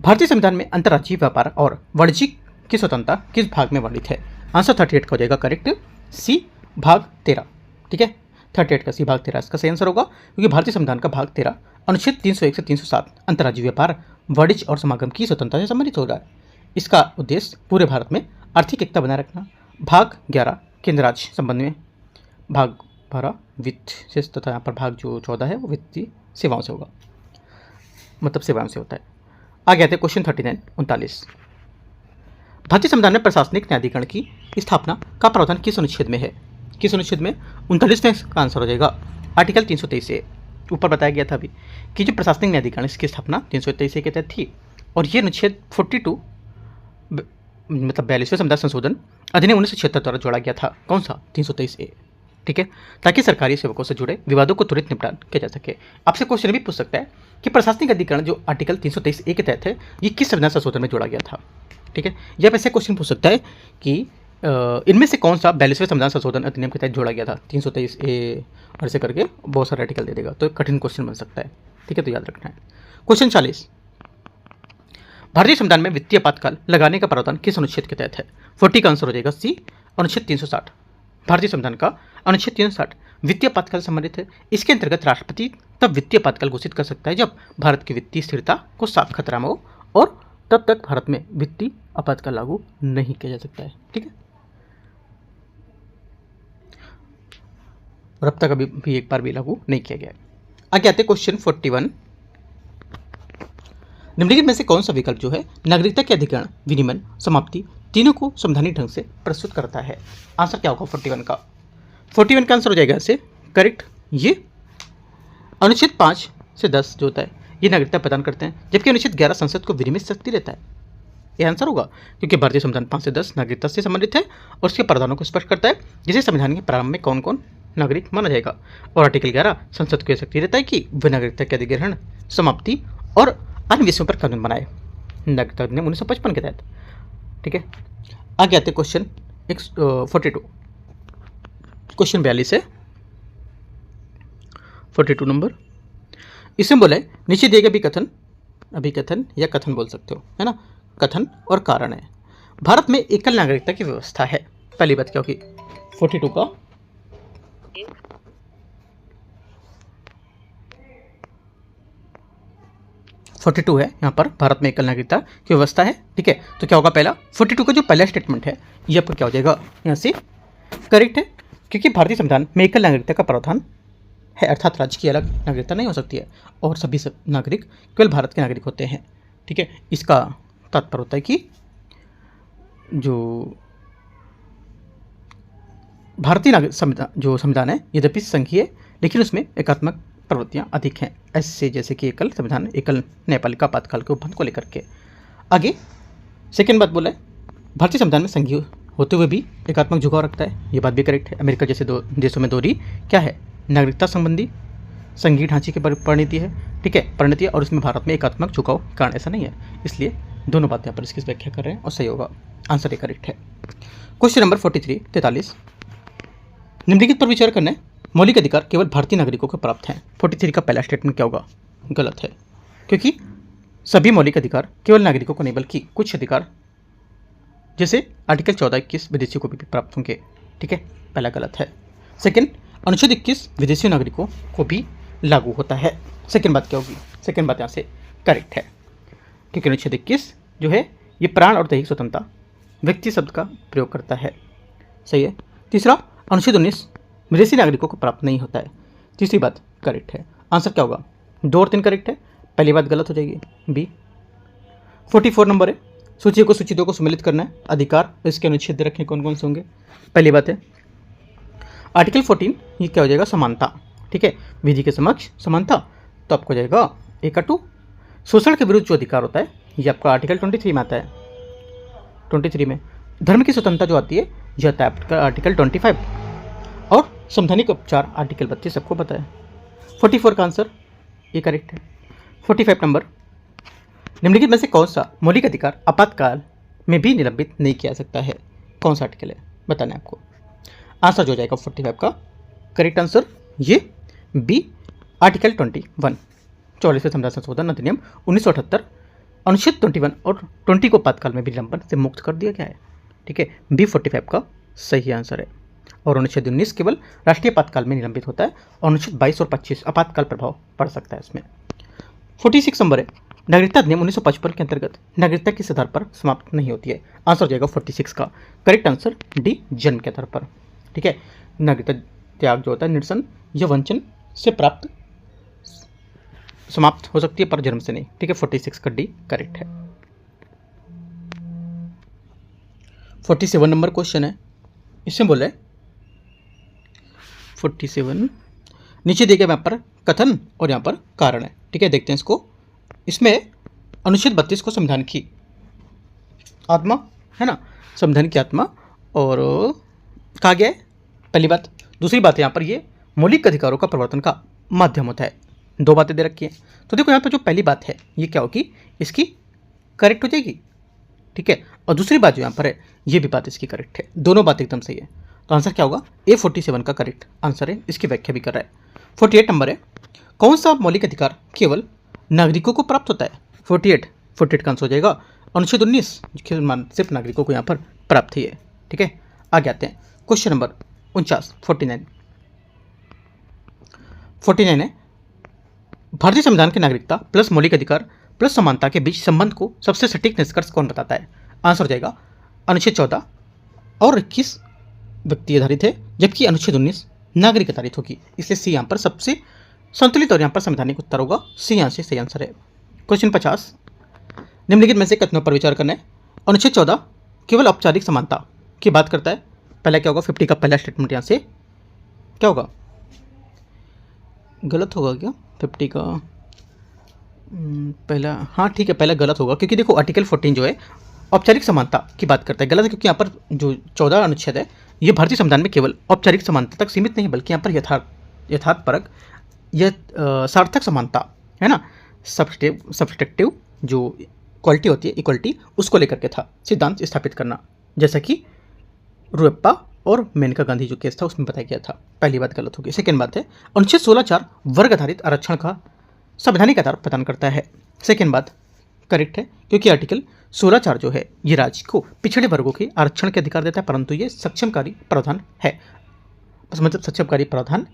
भारतीय संविधान में अंतर्राज्यीय व्यापार और वाणिज्यिक की स्वतंत्रता किस भाग में वर्णित है। आंसर 38 का हो जाएगा करेक्ट सी, भाग 13, ठीक है। 38 का सी भाग 13 इसका सही आंसर होगा क्योंकि भारतीय संविधान का भाग 13 अनुच्छेद 301 से 307 अंतर्राज्यीय व्यापार, वाणिज्य और समागम की स्वतंत्रता से संबंधित हो रहा है। इसका उद्देश्य पूरे भारत में आर्थिक एकता बनाए रखना। भाग 11 केंद्र राज्य संबंध में, भाग 12 वित्त से तथा यहाँ पर भाग जो 14 है वो वित्तीय सेवाओं से होगा, मतलब सेवाओं से होता है। आगे आते हैं क्वेश्चन 39 भारतीय संविधान में प्रशासनिक न्यायाधिकरण की स्थापना का प्रावधान किस अनुच्छेद में है। किस अनुच्छेद में, 39 का आंसर हो जाएगा आर्टिकल 323 से। ऊपर बताया गया था अभी कि जो प्रशासनिक न्यायाधिकरण इसकी स्थापना 323 के तहत थी और ये अनुच्छेद 42 मतलब 42वें संविधान संशोधन अधिनियम 1976 द्वारा जोड़ा गया था। कौन सा, 323A, ठीक है, ताकि सरकारी सेवकों से जुड़े विवादों को त्वरित निपटान किया जा सके। आपसे क्वेश्चन भी पूछ सकता है कि प्रशासनिक अधिकरण जो आर्टिकल 323A के तहत है ये किस संविधान संशोधन में जोड़ा गया था, ठीक है। या ऐसे क्वेश्चन पूछ सकता है कि इनमें से कौन सा 42वें संविधान संशोधन अधिनियम के तहत जोड़ा गया था, 323A और ऐसे करके बहुत सारे आर्टिकल दे देगा, तो कठिन क्वेश्चन बन सकता है, ठीक है, तो याद रखना है। क्वेश्चन 40 भारतीय संविधान में वित्तीय आपातकाल लगाने का प्रावधान किस अनुच्छेद के तहत है। 40 का आंसर हो जाएगा सी, अनुच्छेद 360। भारतीय संविधान का अनुच्छेद 360 वित्तीय आपातकाल से संबंधित है। इसके अंतर्गत राष्ट्रपति तब वित्तीय आपातकाल घोषित कर सकता है जब भारत की वित्तीय स्थिरता को साफ खतरा में हो और तब तक भारत में वित्तीय आपातकाल लागू नहीं किया जा सकता है, ठीक है। और अब तक अभी भी एक बार भी लागू नहीं किया गया है। आगे आते क्वेश्चन 41 निम्नलिखित में से कौन सा विकल्प जो है नागरिकता के अधिग्रहण, विनिमय, समाप्ति तीनों को संवैधानिक ढंग से प्रस्तुत करता है। आंसर क्या होगा 41 का। 41 का आंसर हो जाएगा ऐसे करेक्ट, ये अनुच्छेद 5 से 10 जो होता है ये नागरिकता प्रदान करते हैं, जबकि अनुच्छेद 11 संसद को विनिमय शक्ति देता है। यह आंसर होगा क्योंकि भारतीय संविधान 5 से 10 नागरिकता से संबंधित है और उसके प्रावधानों को स्पष्ट करता है जिसे संविधान के प्रारंभ में कौन कौन नागरिक माना जाएगा। और आर्टिकल 11 संसद को यह शक्ति देता है कि वह नागरिकता के अधिग्रहण, समाप्ति और अन्य विषयों पर कानून बनाए, नागरिकता अधिनियम 1955 के तहत, ठीक है। आगे आते क्वेश्चन 42 क्वेश्चन 42 है 42 नंबर। इसमें बोला है नीचे दिए गए अभिकथन या कथन बोल सकते हो, है ना, कथन और कारण है। भारत में एकल नागरिकता की व्यवस्था है। पहली बात क्या होगी 42 का 42 है, यहाँ पर भारत में एकल नागरिकता की व्यवस्था है, ठीक है। तो क्या होगा पहला 42 का जो पहला स्टेटमेंट है ये आपका क्या हो जाएगा यहाँ से करेक्ट है, क्योंकि भारतीय संविधान में एकल नागरिकता का प्रावधान है, अर्थात राज्य की अलग नागरिकता नहीं हो सकती है और सभी नागरिक केवल भारत के नागरिक होते हैं, ठीक है। इसका तात्पर्य होता है कि जो भारतीय नागरिक संविधान जो संविधान है यद्यपि संघीय है, लेकिन उसमें एकात्मक प्रवृत्तियाँ अधिक हैं, ऐसे जैसे कि एकल संविधान, एकल न्यायपालिका, आपातकाल के उपबंध को लेकर के। आगे सेकेंड बात बोला है, भारतीय संविधान में संघीय होते हुए भी एकात्मक झुकाव रखता है, ये बात भी करेक्ट है। अमेरिका जैसे दो देशों में दोहरी क्या है, नागरिकता संबंधी संघीय ढांचे की परिणति है, ठीक है, परिणति है, और उसमें भारत में एकात्मक झुकाव कारण ऐसा नहीं है, इसलिए दोनों बातें यहाँ पर इसकी व्याख्या कर रहे हैं और सही होगा, आंसर ये करेक्ट है। क्वेश्चन नंबर 43 निम्नलिखित पर विचार करना है, मौलिक अधिकार केवल भारतीय नागरिकों को प्राप्त हैं। 43 का पहला स्टेटमेंट क्या होगा, गलत है, क्योंकि सभी मौलिक अधिकार केवल नागरिकों को नहीं बल्कि कुछ अधिकार जैसे आर्टिकल 14-21 विदेशियों को भी प्राप्त होंगे, ठीक है, पहला गलत है। सेकंड, अनुच्छेद 21 विदेशी नागरिकों को भी लागू होता है, सेकंड बात क्या होगी, सेकंड बात यहाँ से करेक्ट है, क्योंकि अनुच्छेद 21 जो है ये प्राण और दैहिक स्वतंत्रता व्यक्ति शब्द का प्रयोग करता है, सही है। तीसरा, अनुच्छेद 19 विदेशी नागरिकों को प्राप्त नहीं होता है, तीसरी बात करेक्ट है, आंसर क्या होगा, 2 और 3 करेक्ट है, पहली बात गलत हो जाएगी बी। 44 नंबर है, सूची को सूची 2 को सम्मिलित करना है, अधिकार इसके अनुच्छेद रखें कौन कौन से होंगे, पहली बात है आर्टिकल 14 ये क्या हो जाएगा, समानता, ठीक है, विधि के समक्ष समानता, तो आपको हो जाएगा A2। शोषण के विरुद्ध जो अधिकार होता है ये आपका आर्टिकल 23 में आता है, 23 में। धर्म की स्वतंत्रता जो आती है यह आता है आपका आर्टिकल 25, और संवैधानिक उपचार आर्टिकल 32 सबको पता है। 44 का आंसर ये करेक्ट है। 45 नंबर, निम्नलिखित में से कौन सा मौलिक अधिकार आपातकाल में भी निलंबित नहीं किया जा सकता है, कौन सा आर्टिकल है बताना है आपको, आंसर जो हो जाएगा 45 का करेक्ट आंसर ये बी, आर्टिकल 21 44वें संविधान संशोधन अधिनियम 1978 अनुच्छेद 21 और 20 को आपातकाल में भी निलंबन से मुक्त कर दिया गया है, ठीक है, बी 45 का सही आंसर है। और अनुच्छेद 19 केवल राष्ट्रीय आपातकाल में निलंबित होता है, और अनुच्छेद 22 और 25 आपातकाल प्रभाव पड़ सकता है इसमें। 46 नंबर है, नागरिकता अधिनियम 1955 के अंतर्गत नागरिकता किस आधार पर समाप्त नहीं होती है, आंसर हो जाएगा 46 का करेक्ट आंसर डी, जन्म के आधार पर, ठीक है, नागरिकता त्याग जो होता है निरसन या वंचन से प्राप्त समाप्त हो सकती है पर जन्म से नहीं, ठीक है, 46 का डी करेक्ट है। 47 नंबर क्वेश्चन है, इसमें बोल रहे 47 नीचे दिए गए यहाँ पर कथन और यहाँ पर कारण है, ठीक है, देखते हैं इसको। इसमें अनुच्छेद 32 को संविधान की आत्मा है ना, संविधान की आत्मा और कहा गया है, पहली बात। दूसरी बात यहाँ पर ये मौलिक अधिकारों का प्रवर्तन का माध्यम होता है, 2 बातें दे रखी हैं। तो देखो यहाँ पर जो पहली बात है ये क्या होगी, इसकी करेक्ट हो जाएगी, ठीक है, और दूसरी बात जो यहाँ पर है ये भी बात इसकी करेक्ट है, दोनों बात एकदम सही है, तो आंसर क्या होगा, ए 47 का करेक्ट आंसर है, इसकी व्याख्या भी कर रहा है। 48 नंबर है, कौन सा मौलिक अधिकार केवल नागरिकों को प्राप्त होता है, 48 का आंसर हो जाएगा अनुच्छेद 19 सिर्फ नागरिकों को यहाँ पर प्राप्त है, ठीक है। आगे आते हैं क्वेश्चन नंबर 49 है, भारतीय संविधान के नागरिकता प्लस मौलिक अधिकार प्लस समानता के बीच संबंध को सबसे सटीक निष्कर्ष कौन बताता है, आंसर हो जाएगा अनुच्छेद 14 और 21 व्यक्ति आधारित है, जबकि अनुच्छेद 19 नागरिक आधारित होगी, इसलिए सी यहाँ पर सबसे संतुलित और यहाँ पर संवैधानिक उत्तर होगा, सी यहाँ से सही आंसर है। क्वेश्चन 50, निम्नलिखित में से कथनों पर विचार करना है, अनुच्छेद 14 केवल औपचारिक समानता की बात करता है, पहला क्या होगा, 50 का पहला स्टेटमेंट यहाँ से क्या होगा, गलत होगा क्या, 50 का पहला, हाँ ठीक है, पहला गलत होगा, क्योंकि देखो आर्टिकल 14 जो है औपचारिक समानता की बात करता है, गलत है, क्योंकि यहाँ पर जो 14 अनुच्छेद है ये भारतीय संविधान में केवल औपचारिक समानता तक सीमित नहीं, बल्कि यहाँ पर यथार्थपरक यह सार्थक समानता है ना, सब्सट्रैक्टिव जो क्वालिटी होती है, इक्वलिटी, उसको लेकर के था सिद्धांत स्थापित करना, जैसा कि रुयप्पा और मेनका गांधी जो केस था उसमें बताया गया था, पहली बात गलत होगी। सेकेंड बात है, अनुच्छेद 16(4) वर्ग आधारित आरक्षण का संवैधानिक आधार प्रदान करता है, सेकेंड बात करेक्ट है, क्योंकि आर्टिकल 16(4) जो है ये राज्य को पिछड़े वर्गों के आरक्षण के अधिकार देता है, परंतु ये सक्षमकारी प्रावधान है, मतलब सक्षमकारी प्रावधान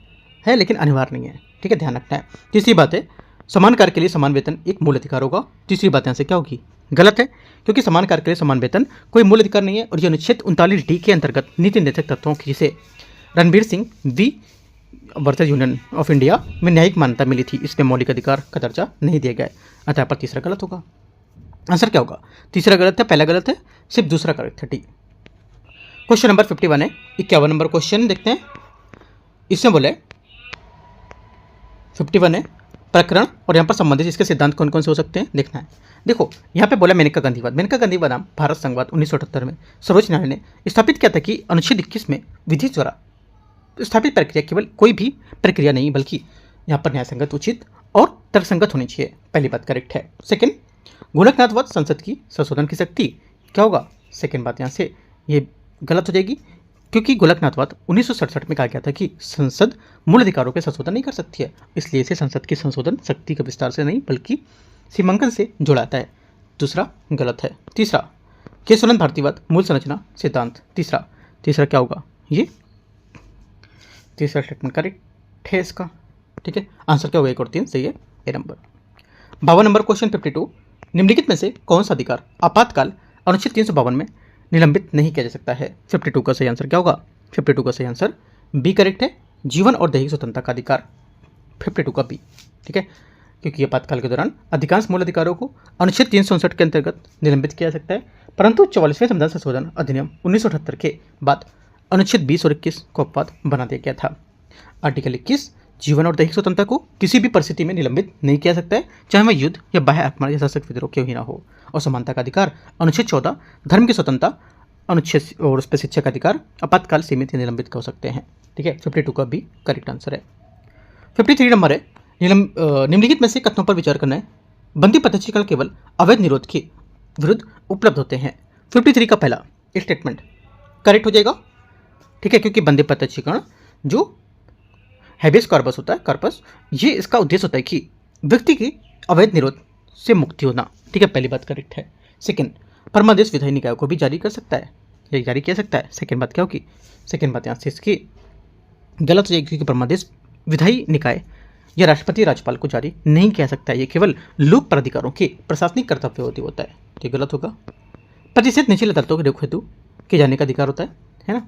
है लेकिन अनिवार्य नहीं है, ठीक है, ध्यान रखना है। तीसरी बात है, समान कार्य के लिए समान वेतन एक मूल अधिकार होगा, तीसरी बात यहाँ से क्या होगी, गलत है, क्योंकि समान कार्य के लिए समान वेतन कोई मूल अधिकार नहीं है, और यह अनुच्छेद 39D के अंतर्गत नीति निर्देशक तत्वों की जिसे Ranbir Singh V versus union of India में न्यायिक मान्यता मिली थी, इसमें मौलिक अधिकार का दर्जा नहीं दिया गया है, अतः पर तीसरा गलत होगा। आंसर क्या होगा, तीसरा गलत है, पहला गलत है, सिर्फ दूसरा करेक्ट है, डी। क्वेश्चन नंबर 51 है, 51 नंबर क्वेश्चन देखते हैं। इसमें बोले 51 है प्रकरण और यहाँ पर संबंधित इसके सिद्धांत कौन कौन से हो सकते हैं देखना है। देखो यहाँ पे बोला मेनका गांधीवाद। मेनका गांधीवाद नाम भारत संघवाद 1978 में सर्वोच्च न्यायालय ने स्थापित किया था कि अनुच्छेद 21 में विधि द्वारा स्थापित प्रक्रिया केवल कोई भी प्रक्रिया नहीं बल्कि यहाँ पर न्यायसंगत, उचित और तर्कसंगत होनी चाहिए। पहली बात करेक्ट है। सेकंड, गोलकनाथवाद संसद की संशोधन की शक्ति क्या होगा? सेकंड बात यहाँ से ये गलत हो जाएगी क्योंकि गोलकनाथवाद 1967 में कहा गया था कि संसद मूल अधिकारों के संशोधन नहीं कर सकती है, इसलिए इसे संसद की संशोधन शक्ति के विस्तार से नहीं बल्कि सीमांकन से जोड़ाता है। दूसरा गलत है। तीसरा, केशवानंद भारतीवाद मूल संरचना सिद्धांत। तीसरा क्या होगा? ये तीसरा स्टेटमेंट करेक्ट है इसका, ठीक है। आंसर क्या होगा? 1 और 3 सही है, ए नंबर। 52 नंबर क्वेश्चन 52, निम्नलिखित में से कौन सा अधिकार आपातकाल अनुच्छेद 352 में निलंबित नहीं किया जा सकता है? 52 का सही आंसर क्या होगा? 52 का सही आंसर बी करेक्ट है, जीवन और दैहिक स्वतंत्रता का अधिकार। 52 का बी, ठीक है, क्योंकि आपातकाल के दौरान अधिकांश मूल अधिकारों को अनुच्छेद 359 के अंतर्गत निलंबित किया जा सकता है, परंतु 44वें संविधान संशोधन अधिनियम 1978 के बाद अनुच्छेद 20 और 21 को अपवाद बना दिया गया था। आर्टिकल 21 जीवन और दैहिक स्वतंत्रता को किसी भी परिस्थिति में निलंबित नहीं किया सकता है, चाहे वह युद्ध या बाह्य आक्रमण या सशस्त्र विद्रोह क्यों ही ना हो। और समानता का अधिकार अनुच्छेद 14 धर्म की स्वतंत्रता अनुच्छेद और उस पर शिक्षा का अधिकार आपातकाल सीमित या निलंबित हो सकते हैं, ठीक है। 52 का भी करेक्ट आंसर है। 53 नंबर है, निम्नलिखित में से कथनों पर विचार करना है। बंदी प्रत्यक्षीकरण केवल अवैध निरोध के विरुद्ध उपलब्ध होते हैं। 53 का पहला स्टेटमेंट करेक्ट हो जाएगा, ठीक है, क्योंकि बंदी प्रत्यक्षीकरण जो हैबियस कॉर्पस होता है, कॉर्पस, ये इसका उद्देश्य होता है कि व्यक्ति की अवैध निरोध से मुक्ति होना, ठीक है। पहली बात करेक्ट है। सेकंड, परमादेश विधायी निकाय को भी जारी कर सकता है, ये जारी किया सकता है। सेकंड बात क्या होगी? सेकंड बात यहाँ से इसकी गलत हो जाएगी क्योंकि परमादेश विधायी निकाय या राष्ट्रपति राज्यपाल को जारी नहीं किया सकता है, ये केवल लोक प्राधिकारों के प्रशासनिक कर्तव्य होता है, तो ये गलत होगा। प्रतिशत निचली अदालतों के रोक हेतु किए जाने का अधिकार होता है ना,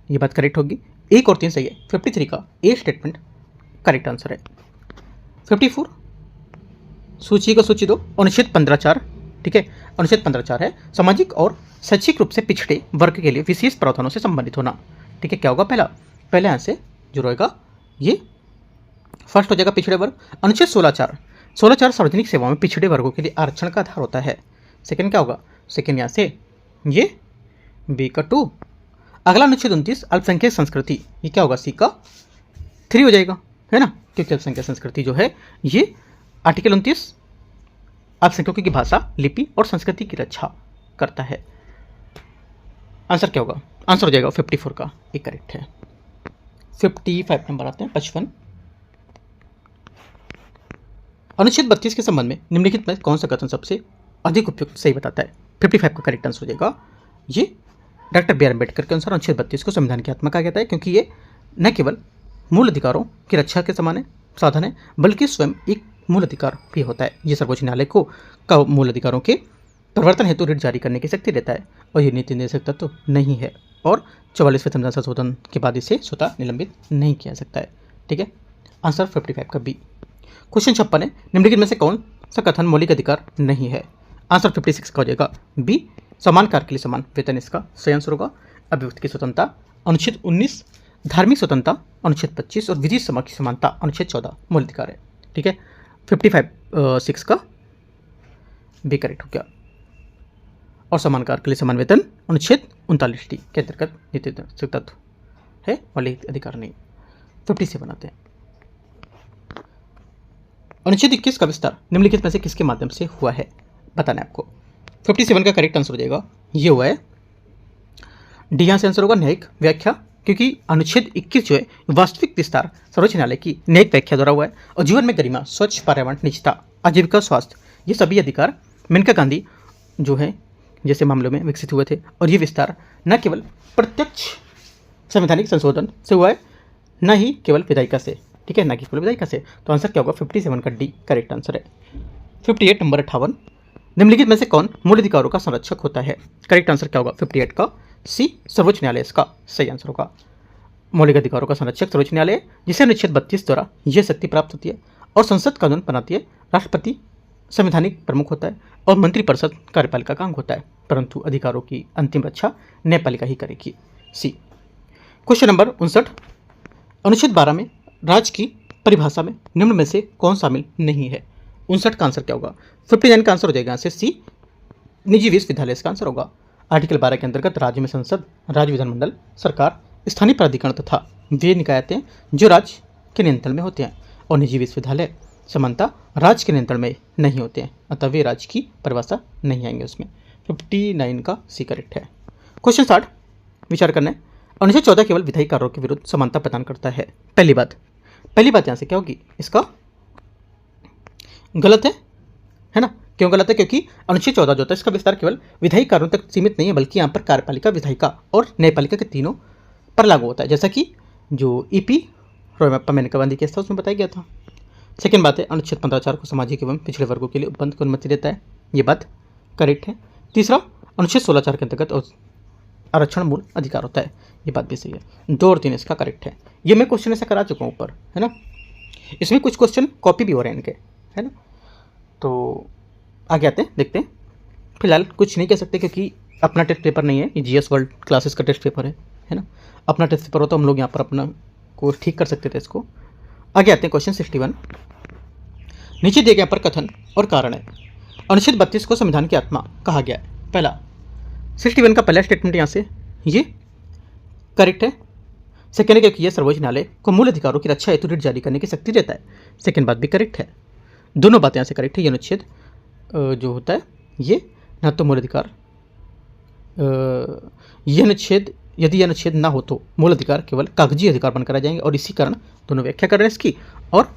ये बात करेक्ट होगी। 1 और 3 सही है। 53 का ए स्टेटमेंट करेक्ट आंसर है। 54 सूची का सूची 2 अनुच्छेद 15(4), ठीक है, अनुच्छेद 15(4) है सामाजिक और शैक्षिक रूप से पिछड़े वर्ग के लिए विशेष प्रावधानों से संबंधित होना, ठीक है। क्या होगा? पहले यहाँ से जो रहेगा ये फर्स्ट हो जाएगा पिछड़े वर्ग। अनुच्छेद 16(4) सार्वजनिक सेवाओं में पिछड़े वर्गों के लिए आरक्षण का आधार होता है। सेकंड क्या होगा? सेकंड यहाँ से ये बी का 2। अगला अनुच्छेद 29 अल्पसंख्यक संस्कृति, ये क्या होगा? सी का 3 हो जाएगा, है ना, क्योंकि अल्पसंख्यक संस्कृति जो है ये आर्टिकल 29 अल्पसंख्यकों की भाषा, लिपि और संस्कृति की रक्षा करता है। आंसर क्या होगा? आंसर हो जाएगा 54 का, एक करेक्ट है। 55 नंबर आते हैं 55, अनुच्छेद 32 के संबंध में निम्नलिखित में कौन सा कथन सबसे अधिक उपयुक्त सही बताता है? 55 का करेक्ट आंसर हो जाएगा ये डॉक्टर बी आर अम्बेडकर के अनुसार अनुच्छेद 32 को संविधान की आत्मा कहा जाता है, क्योंकि ये न केवल मूल अधिकारों की रक्षा के समान साधन है बल्कि स्वयं एक मूल अधिकार भी होता है। ये सर्वोच्च न्यायालय को का मूल अधिकारों के प्रवर्तन हेतु रिट जारी करने की शक्ति देता है और ये नीति निर्देशक तत्व नहीं है और 44वें संविधान संशोधन के बाद इसे स्वतः निलंबित नहीं किया सकता है, ठीक है। आंसर 55 का बी। क्वेश्चन 56 है, निम्नलिखित में से कौन सा कथन मौलिक अधिकार नहीं है? आंसर 56 का हो जाएगा बी, समान कार्य के लिए समान वेतन इसका सही आंसर होगा। अभिव्यक्ति की स्वतंत्रता अनुच्छेद 19, धार्मिक स्वतंत्रता अनुच्छेद 25 और विधि की समानता अनुच्छेद 14 मूल अधिकार है, ठीक है। 55 का बी करेक्ट हो गया। और समान कार्य के लिए समान वेतन अनुच्छेद 39 टी के अंतर्गत नीति तत्व है, मौलिक अधिकार नहीं। 57 आते हैं, अनुच्छेद 21 का विस्तार निम्नलिखित में से किसके माध्यम से हुआ है बताना है आपको। 57 का करेक्ट आंसर हो जाएगा ये हुआ है डी। यहाँ से आंसर होगा न्यायिक व्याख्या, क्योंकि अनुच्छेद 21 जो है वास्तविक विस्तार सर्वोच्च न्यायालय की न्यायिक व्याख्या द्वारा हुआ है और जीवन में गरिमा, स्वच्छ पर्यावरण, निजता, आजीविका, स्वास्थ्य, ये सभी अधिकार मेनका गांधी जो है जैसे मामलों में विकसित हुए थे और ये विस्तार न केवल प्रत्यक्ष संवैधानिक संशोधन से हुआ है न ही केवल विधायिका से, ठीक है, ना कि केवल विधायिका से। तो आंसर क्या होगा? 57 का डी करेक्ट आंसर है। 58 नंबर 58, निम्नलिखित में से कौन मूल अधिकारों का संरक्षक होता है? करेक्ट आंसर क्या होगा? 58 का सी, सर्वोच्च न्यायालय इसका सही आंसर होगा। मौलिक अधिकारों का संरक्षक सर्वोच्च न्यायालय, जिसे अनुच्छेद 32 द्वारा यह शक्ति प्राप्त होती है और संसद कानून बनाती है। राष्ट्रपति संवैधानिक प्रमुख होता है और मंत्रिपरिषद कार्यपालिका का अंग होता है। परंतु अधिकारों की अंतिम रक्षा न्यायपालिका ही करेगी। सी। क्वेश्चन नंबर 59, अनुच्छेद 12 में राज्य की परिभाषा में निम्न में से कौन शामिल नहीं है? 59 का आंसर क्या होगा? 59 का आंसर हो जाएगा यहाँ से सी, निजी विश्वविद्यालय इसका आंसर होगा। आर्टिकल 12 के अंतर्गत राज्य में संसद, राज्य विधानमंडल, सरकार, स्थानीय प्राधिकरण तथा वे निकाय आते हैं जो राज्य के नियंत्रण में होते हैं, और निजी विश्वविद्यालय समानता राज्य के नियंत्रण में नहीं होते हैं, अतः वे राज्य की परिभाषा नहीं आएंगे उसमें। 59 का सी करेक्ट है। क्वेश्चन 60 विचार करना है। अनुच्छेद 14 केवल विधायी कार्यों के विरुद्ध समानता प्रदान करता है। पहली बात यहाँ से क्या होगी? इसका गलत है ना? क्यों गलत है? क्योंकि अनुच्छेद 14 जो होता है इसका विस्तार केवल विधायी कार्यों तक सीमित नहीं है, बल्कि यहाँ पर कार्यपालिका, विधायिका और न्यायपालिका के तीनों पर लागू होता है, जैसा कि जो ईपी रोयमप्पा मेनका गांधी केस था उसमें बताया गया था। सेकेंड बात है, अनुच्छेद 15(4) को सामाजिक एवं पिछड़े वर्गों के लिए उपबंध को अनुमति देता है, ये बात करेक्ट है। तीसरा, अनुच्छेद 16(4) के अंतर्गत आरक्षण मूल अधिकार होता है, ये बात भी सही है। 2 और 3 इसका करेक्ट है। ये मैं क्वेश्चन ऐसा करा चुका हूँ ऊपर, है ना? इसमें कुछ क्वेश्चन कॉपी भी हो रहे हैं इनके, है ना? तो आगे आते हैं, देखते हैं। फिलहाल कुछ नहीं कह सकते क्योंकि अपना टेस्ट पेपर नहीं है, ये जीएस वर्ल्ड क्लासेस का टेस्ट पेपर है ना? अपना टेस्ट पेपर हो तो हम लोग यहाँ पर अपना को ठीक कर सकते थे इसको। आगे आते हैं क्वेश्चन 61। नीचे दिए गए पर कथन और कारण है। अनुच्छेद 32 को संविधान की आत्मा कहा गया है। पहला 61 का पहला स्टेटमेंट यहाँ से ये करेक्ट है। सेकेंड है क्योंकि यह सर्वोच्च न्यायालय को मूल अधिकारों की रक्षा हेतु रिट जारी करने की शक्ति देता है। सेकेंड बात भी करेक्ट है। दोनों बातें यहाँ से करेक्ट है। ये अनुच्छेद जो होता है ये न तो मूल अधिकार, यह अनुच्छेद, यदि यह अनुच्छेद ना हो तो मूल अधिकार केवल कागजी अधिकार बनकर आ जाएंगे, और इसी कारण दोनों व्याख्या कर रहे हैं इसकी, और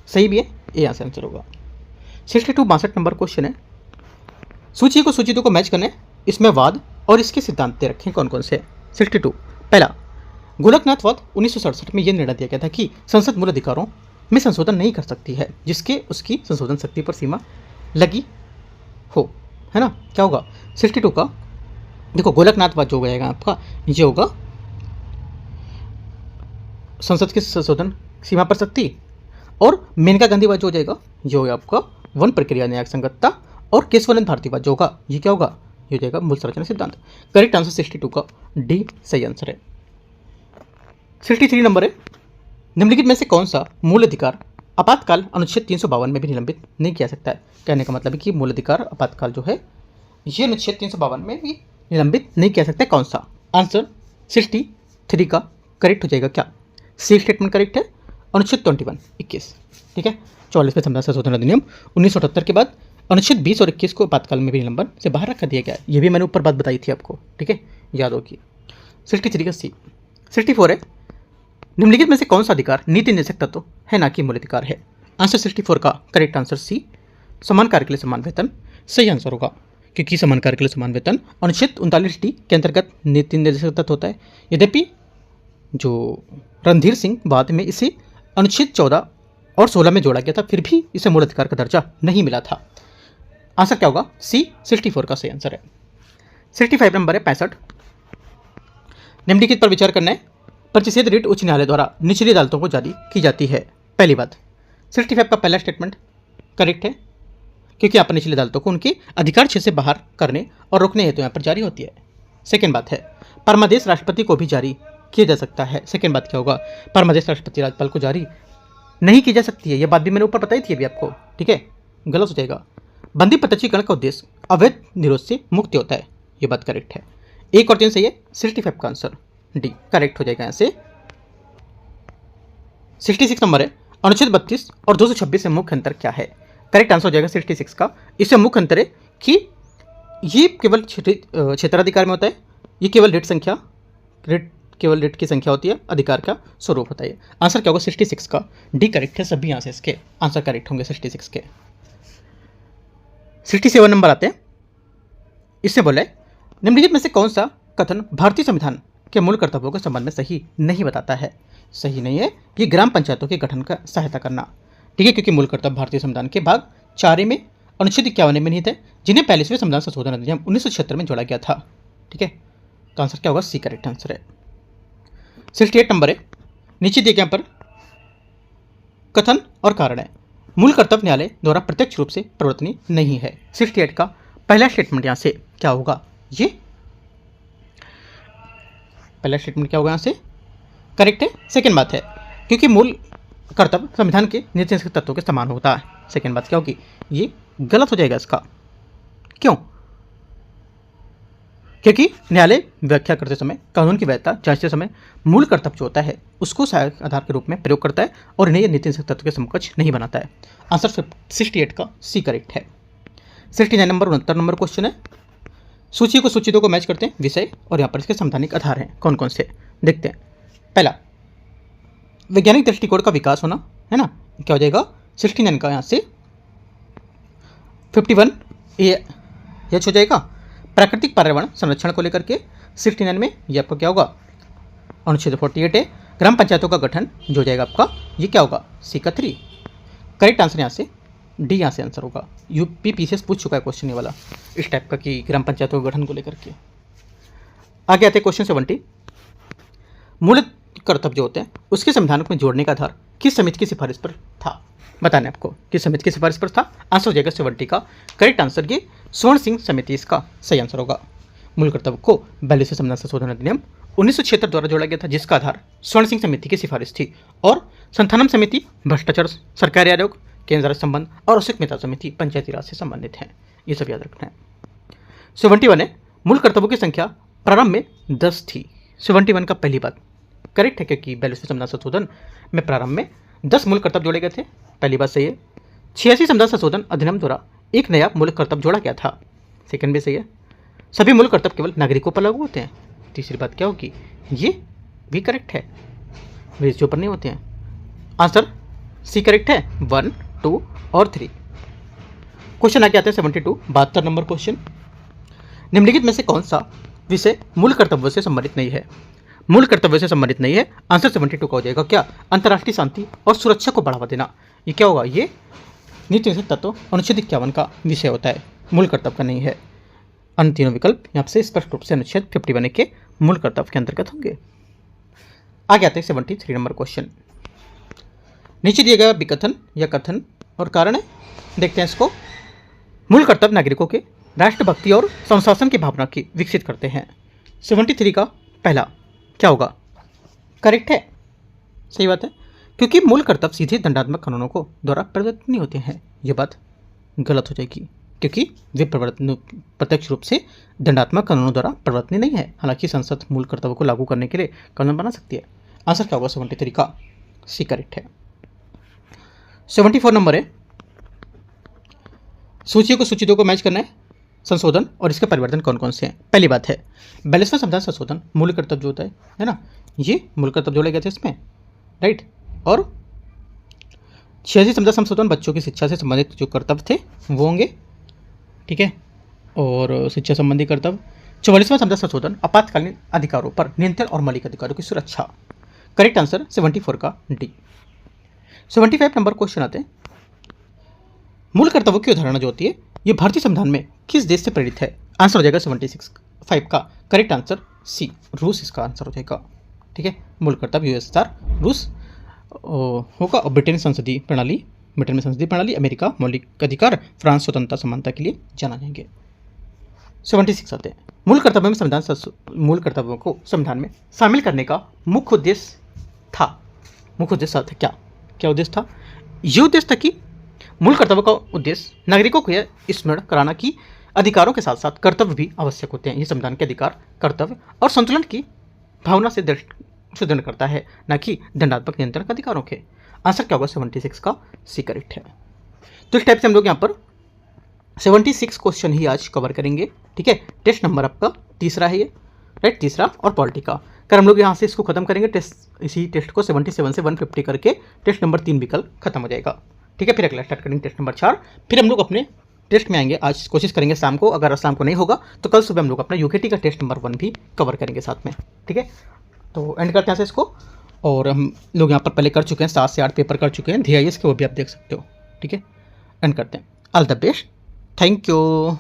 सही भी है, ये यहाँ से आंसर होगा। 62 नंबर क्वेश्चन है। सूची को सूची 2 को मैच करने, इसमें वाद और इसके सिद्धांत दे रखे हैं कौन कौन से? 62 पहला, गोलकनाथ वाद 1967 में यह निर्णय दिया गया था कि संसद मूल अधिकारों में संशोधन नहीं कर सकती है जिसके उसकी संशोधन शक्ति पर सीमा लगी हो, है ना? क्या होगा 62 का? देखो गोलकनाथ वाद जो हो जाएगा आपका, ये होगा संसद के संशोधन सीमा पर शक्ति, और मेनका गांधी वाद जो हो जाएगा ये होगा आपका वन प्रक्रिया न्यायिक संगतता, और केशवानंद भारती वाद जो होगा ये क्या होगा? ये हो जाएगा मूल संरचना सिद्धांत। करेक्ट आंसर 62 का डी सही आंसर है। 63 नंबर है, निम्नलिखित में से कौन सा मूल अधिकार आपातकाल अनुच्छेद 352 में भी निलंबित नहीं किया सकता है? कहने का मतलब है कि मूल अधिकार आपातकाल जो है ये अनुच्छेद 352 में भी निलंबित नहीं किया सकता है। कौन सा? आंसर 63 का करेक्ट हो जाएगा क्या? सी स्टेटमेंट करेक्ट है। अनुच्छेद 21, ठीक है। 44वें संविधान संशोधन अधिनियम 1978 के बाद अनुच्छेद 20 और 21 को आपातकाल में भी निलंबन से बाहर रखा दिया गया है। ये भी मैंने ऊपर बात बताई थी आपको, ठीक है, याद होगी। 63 का सी। 64 है, निम्नलिखित में से कौन सा अधिकार नीति निर्देशक तत्व है ना कि मूल अधिकार है? आंसर 64 का करेक्ट आंसर सी, समान कार्य के लिए समान वेतन सही आंसर होगा, क्योंकि समान कार्य के लिए समान वेतन अनुच्छेद 39D के अंतर्गत नीति निर्देशक तत्व होता है। यद्यपि जो रणधीर सिंह बाद में इसे अनुच्छेद 14 और 16 में जोड़ा गया था, फिर भी इसे मूल अधिकार का दर्जा नहीं मिला था। आंसर क्या होगा? सी 64 का सही आंसर है। 65 नंबर है 65, निम्नलिखित पर विचार करना है। प्रतिषेध रिट उच्च न्यायालय द्वारा निचली अदालतों को जारी की जाती है। पहली बात 65 का पहला स्टेटमेंट करेक्ट है, क्योंकि यहाँ पर निचली अदालतों को उनके अधिकार क्षेत्र से बाहर करने और रोकने हेतु यहाँ पर जारी होती है। सेकेंड बात है, परमादेश राष्ट्रपति को भी जारी किया जा सकता है। सेकेंड बात क्या होगा? परमादेश राष्ट्रपति राज्यपाल को जारी नहीं की जा सकती है। यह बात भी मैंने ऊपर बताई थी अभी आपको, ठीक है, गलत हो जाएगा। बंदी प्रत्यक्षीकरण का उद्देश्य अवैध निरोध से मुक्ति होता है, ये बात करेक्ट है। 1 और 3 सही है। 65 का आंसर डी करेक्ट हो जाएगा यहाँ से। 66 नंबर है, अनुच्छेद 32 और 226 में मुख्य अंतर क्या है? करेक्ट आंसर हो जाएगा 66 का। इससे मुख्य अंतर है कि ये केवल क्षेत्राधिकार में होता है, ये केवल रिट की संख्या होती है, अधिकार का स्वरूप होता है। आंसर क्या होगा? 66 का डी करेक्ट है। सभी यहाँ से इसके आंसर करेक्ट होंगे 66 के। 67 नंबर आते हैं, इससे बोले निम्नलिखित में से कौन सा कथन भारतीय संविधान के मूल कर्तव्यों के संबंध में सही नहीं बताता है? सही नहीं है। ये ग्राम पंचायतों के गठन का सहायता करना, ठीक है, क्योंकि मूल कर्तव्य भारतीय संविधान के भाग 4 में अनुच्छेद 51 में निहित है, जिन्हें 45वें संविधान संशोधन अधिनियम 1976 में जोड़ा गया था, ठीक है। तो आंसर क्या होगा? सी करेक्ट आंसर है। 68 नंबर है, नीचे दिए गए पर कथन और कारण है। मूल कर्तव्य न्यायालय द्वारा प्रत्यक्ष रूप से प्रवर्तनीय नहीं है। 68 का पहला स्टेटमेंट यहाँ से क्या होगा? ये पहला स्टेटमेंट क्या होगा यहाँ से करेक्ट है। सेकेंड बात है क्योंकि मूल कर्तव्य संविधान के नीति तत्वों के समान होता है। सेकेंड बात क्या होगी, ये गलत हो जाएगा इसका। क्यों? क्योंकि न्यायालय व्याख्या करते समय कानून की वैधता जांचते समय मूल कर्तव्य जो होता है उसको सहायक आधार के रूप में प्रयोग करता है और इन्हें नीति तत्व के समकक्ष नहीं बनाता है। आंसर 68 का सी करेक्ट है। 69 नंबर 69 नंबर क्वेश्चन है, सूची को सूची 2 को मैच करते हैं विषय और यहाँ पर इसके संवैधानिक आधार हैं कौन कौन से, देखते हैं। पहला, वैज्ञानिक दृष्टिकोण का विकास होना, है ना, क्या हो जाएगा 69 का यहाँ से 51 ये एच हो जाएगा। प्राकृतिक पर्यावरण संरक्षण को लेकर के 69 में ये आपका क्या होगा अनुच्छेद 48 है। ग्राम पंचायतों का गठन जो हो जाएगा आपका ये क्या होगा सी का 3। करेक्ट आंसर यहाँ से डी यहाँ से आंसर होगा। यूपी पीसीएस पूछ चुका है क्वेश्चन ये वाला इस टाइप का कि ग्राम पंचायतों के गठन को लेकर के। आगे आते हैं क्वेश्चन 70। मूल कर्तव्य जो होते हैं उसके संविधान में जोड़ने का आधार किस समिति की सिफारिश पर था, बताने आपको किस समिति की सिफारिश पर था। आंसर हो जाएगा 70 का करेक्ट आंसर ये स्वर्ण सिंह समिति इसका सही आंसर होगा। मूल कर्तव्य को 42वें संविधान संशोधन अधिनियम 1976 द्वारा जोड़ा गया था जिसका आधार स्वर्ण सिंह समिति की सिफारिश थी और संथानम समिति भ्रष्टाचार सरकारी आयोग केंद्र राज्य संबंध और अशोक मेहता समिति पंचायती राज से संबंधित हैं। ये सब याद रखना है। 71 है, मूल कर्तव्यों की संख्या प्रारंभ में 10 थी। 71 का पहली बात करेक्ट है क्योंकि 42वें संविधान संशोधन में प्रारंभ में 10 मूल कर्तव्य जोड़े गए थे, पहली बात सही है। 86 संविधान संशोधन अधिनियम द्वारा एक नया मूल कर्तव्य जोड़ा गया था, सेकंड भी सही है। सभी मूल कर्तव्य केवल नागरिकों पर लागू होते हैं, तीसरी बात क्या होगी ये भी करेक्ट है, विदेशियों पर नहीं होते हैं। आंसर सी करेक्ट है 1, 2 और 3। क्वेश्चन आगे आते हैं 72 72 नंबर क्वेश्चन। निम्नलिखित में से कौन सा विषय मूल कर्तव्यों से संबंधित नहीं है? मूल कर्तव्य से संबंधित नहीं है। आंसर 72 का हो जाएगा क्या अंतर्राष्ट्रीय शांति और सुरक्षा को बढ़ावा देना। ये क्या होगा ये नीति तत्व अनुच्छेद 51 का विषय होता है, मूल कर्तव्य का नहीं है। अन्य तीनों विकल्प यहाँ से स्पष्ट रूप से अनुच्छेद 51 के मूल कर्तव्य के अंतर्गत होंगे। आगे आते हैं 73 नंबर क्वेश्चन। नीचे दिए गया विकथन या कथन और कारण है, देखते हैं इसको। मूल कर्तव्य नागरिकों के राष्ट्रभक्ति और संशासन की भावना की विकसित करते हैं। 73 का पहला क्या होगा करेक्ट है, सही बात है क्योंकि मूल कर्तव्य सीधे दंडात्मक कानूनों को द्वारा परिवर्तित नहीं होते हैं। ये बात गलत हो जाएगी क्योंकि वे प्रत्यक्ष रूप से दंडात्मक कानूनों द्वारा परिवर्तनीय नहीं है। हालांकि संसद मूल कर्तव्य को लागू करने के लिए कानून बना सकती है। आंसर क्या होगा 73 का सी करेक्ट है। 74 नंबर है, सूची को सूची 2 को मैच करना है संशोधन और इसके परिवर्तन कौन कौन से हैं। पहली बात है 42वां संविधान संशोधन मूल कर्तव्य जो होता है ना, ये मूल कर्तव्य जोड़े गए थे इसमें, राइट। और 86 संविधान संशोधन बच्चों की शिक्षा से संबंधित जो कर्तव्य थे वो होंगे, ठीक है, और शिक्षा संबंधी कर्तव्य। 44वां संविधान संशोधन आपातकालीन अधिकारों पर नियंत्रण और मौलिक अधिकारों की सुरक्षा। करेक्ट आंसर 74 का डी। 75 नंबर क्वेश्चन आते हैं, मूल कर्तव्यों की अवधारणा जो होती है ये भारतीय संविधान में किस देश से प्रेरित है। आंसर हो जाएगा 75 का करेक्ट आंसर सी रूस इसका आंसर हो जाएगा, ठीक है। मूल कर्तव्य यूएसएसआर रूस होगा और ब्रिटेन संसदीय प्रणाली, ब्रिटेन में संसदीय प्रणाली, अमेरिका मौलिक अधिकार, फ्रांस स्वतंत्रता समानता के लिए जाना जाएंगे। 76 आते हैं, मूल कर्तव्यों को संविधान में शामिल करने का मुख्य उद्देश्य था। मुख्य उद्देश्य था क्या उद्देश्य था? ये उद्देश्य था कि मूल कर्तव्य का उद्देश्य नागरिकों को यह स्मरण कराना कि अधिकारों के साथ साथ कर्तव्य भी आवश्यक होते हैं। ये संविधान के अधिकार, कर्तव्य और संतुलन की भावना से दृढ़ करता है, न कि दंडात्मक नियंत्रण के अधिकारों के। आंसर क्या होगा 76 का सी करेक्ट है। तो इस टाइप से हम लोग यहाँ पर 76 क्वेश्चन ही आज कवर करेंगे, ठीक है। टेस्ट नंबर आपका तीसरा है ये, राइट, तीसरा और पॉलिटी का। कर हम लोग यहाँ से इसको खत्म करेंगे इसी टेस्ट को 77 से 150 करके टेस्ट नंबर 3 विकल्प खत्म हो जाएगा, ठीक है। फिर अगला स्टार्ट करेंगे टेस्ट नंबर 4। फिर हम लोग अपने टेस्ट में आएंगे, आज कोशिश करेंगे शाम को, अगर शाम को नहीं होगा तो कल सुबह हम लोग अपना यूकेटी का टेस्ट नंबर 1 भी कवर करेंगे साथ में, ठीक है। तो एंड करते हैं से इसको, और हम लोग यहाँ पर पहले कर चुके हैं 7 से 8 पेपर कर चुके हैं DIS के, वो भी आप देख सकते हो, ठीक है। एंड करते हैं। All the best, thank you.